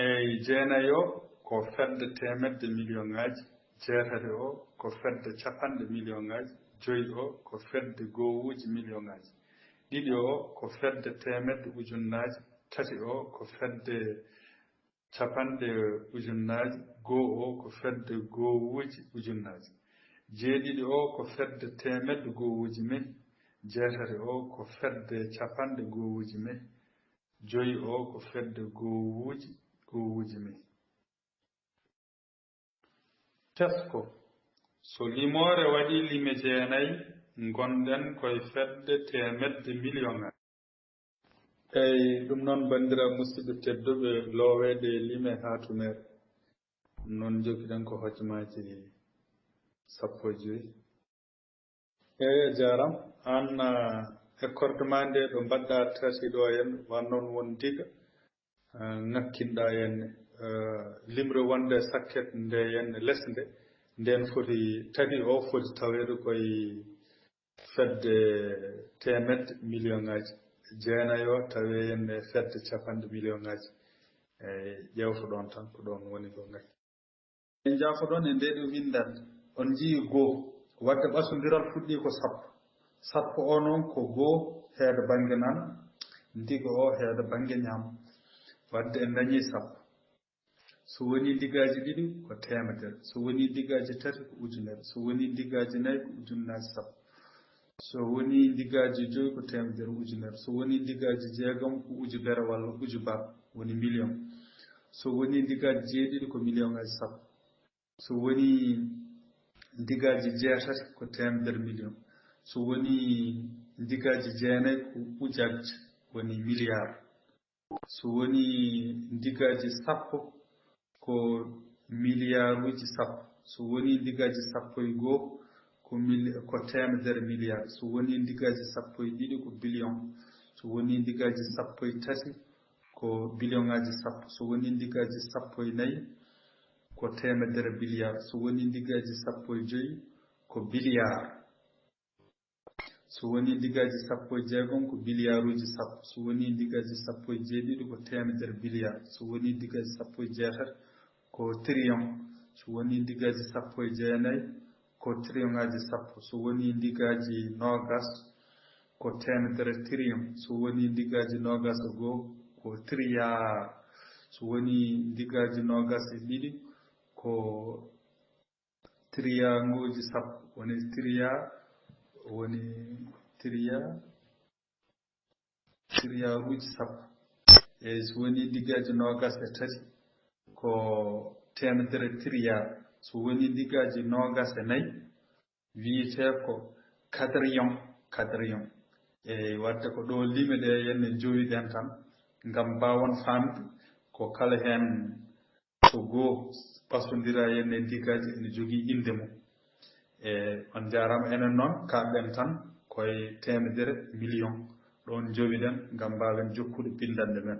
eyi jeenayi o ko fedde temedde million ŋaji jeetati o ko fedde capanɗe million ŋaji 5 o ko fedde gowuji million ŋaji ɗiɗi o ko fedde temedde ujunnaji 3 o ko fedde capanɗe ujunnaji 1 o ko fedde gowuji ujunnaji jeeɗiɗi o ko fedde temedde gowuji 4 jeetati o ko fedde capanɗe gowuji 4 5 o ko fedde gowuji 4 tesko so limore waɗi lime jeenayi gonɗen koye fedde temedde million ŋaji eyi ɗum noon bandira musidɓe tedduɓe loowede lime hatumere noon jogiɗen ko hojomaji 15 eyi a jaram an ekkorde ma nde ɗo mbaɗɗa tati ɗo henne wannoon won diga ŋakkinɗa henne limre wonde sakket nde henne less nde nden foti tagi o foti tawede koye fedde temedde million ŋaji jeenayi o tawi henne fedde capanɗe million ŋaji eyi ƴewto ɗon tan ko ɗon woni ko ngakki en jaafo ɗon e nde ɗo windande on jii goo wadde ɓasodiral fuɗɗi ko 10 o noon ko goo heede bange nan ndiga o heede bange ñaam wadde en dañi 10 so woni diggaji ɗiɗi ko temedere so woni diggaji 3 ko ujunere so woni diggaji 4 ko ujunnaji 10 so woni ndigaji joyi ko temedere ujunere so woni ndigaji jeegom ko ujubere walla ujubar woni million so woni ndigaji jeeɗiɗi ko million ngaji sappo so woni ndigaji jeetati ko temedere million so woni ndigaji jeenayi ko ujajje woni milliard so woni ndigaji sappo ko milliard uji sappo so woni ndigaji sappo e goo ko temedere milliard so woni ndigaji sappo e ɗiɗi ko billion so woni ndigaji sappo e tati ko billion ngaji sappo so woni ndigaji sappo e nayi ko temedere billiard so woni ndigaji sappo e joyi ko billiard so woni ndigaji sappo e jeegom ko billiard uji sappo so woni ndigaji sappo e jeeɗiɗi ko temedere billiard so woni ndigaji sappo e jeetati ko trillion so woni ndigaji sappo e jeenayi ko trillion ngaji sappo so woni ndigaji nogas ko temedere trillion so woni ndigaji nogas e goo ko trilliard so woni ndigaji nogas e ɗiɗi ko trilliard nguji sappo woni trilliard uji sappo e so woni ndigaji nogas e tati ko temedere trilliard so woni ndigaji nogas e nayi wiyete ko quadrillion e wadde ko ɗo lime ɗe yenne jowiɗen tan ngam mbawon famde ko kala hen so goo ɓasodira yenne ndigaji ene jogii inde mum e on jarama enen noon kalɗen tan koye temedere million ɗon jowiɗen ngam mbawen jokkude bindande men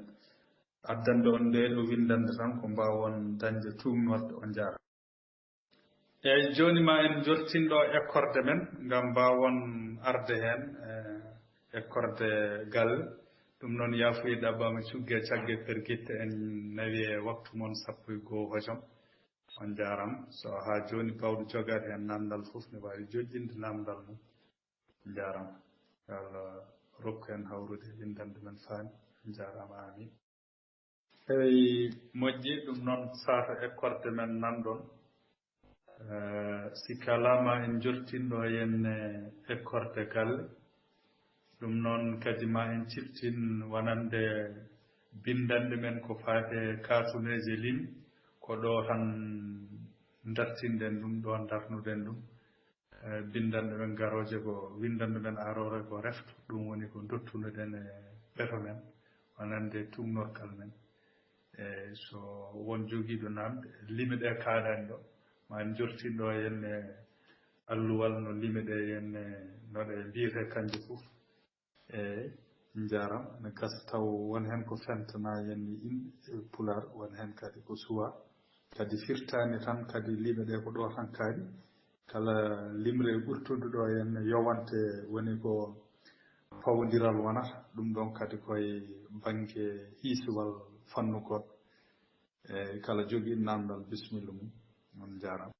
addande on nde ɗo windande tan ko mbawon dañde tumnorde on jara eyyi joni ma en jortinɗo ekkorde men ngam mbawon arde hen ekkorde galle ɗum noon yafuya ɗaɓɓama cuggue caggue perguitte en nawi e waktu moon 12 hojom on jarama so ha joni bawɗo jogade hen namdal foof ne wawi joƴƴinde namdal mum on jarama Allah rokku en hawrude windande men faami on jarama amin eyyi moƴƴi ɗum noon saato ekkorde men nanɗon si kalama en jortinɗo henne ekkorde galle ɗum noon kadi ma en ciftin wonande bindande men ko faate katuneje limi ko ɗo tan dartinden ɗum ɗo darnuden ɗum bindande men garoje ko windande men arore ko refto ɗum woni ko dottunoɗen e ɓeto men wonande tumnorkal men e so won jogiiɗo namde lime ɗe kaaɗani ɗo ma en jortinɗo henne alluwal no lime ɗe henne no ɗe mbiyete kanje fof e jaram ne gasa taw won hen ko fentana yenni pular won hen kadi ko suwa kadi firtani tan kadi lime ɗe ko ɗo tan kaari kala limre ɓurtude ɗo henne yowante woni ko fawodiral wonata ɗum ɗon kadi koye banggue hiisuwal fannu goɗɗo e kala jogui namdal bisimilla mum on jarama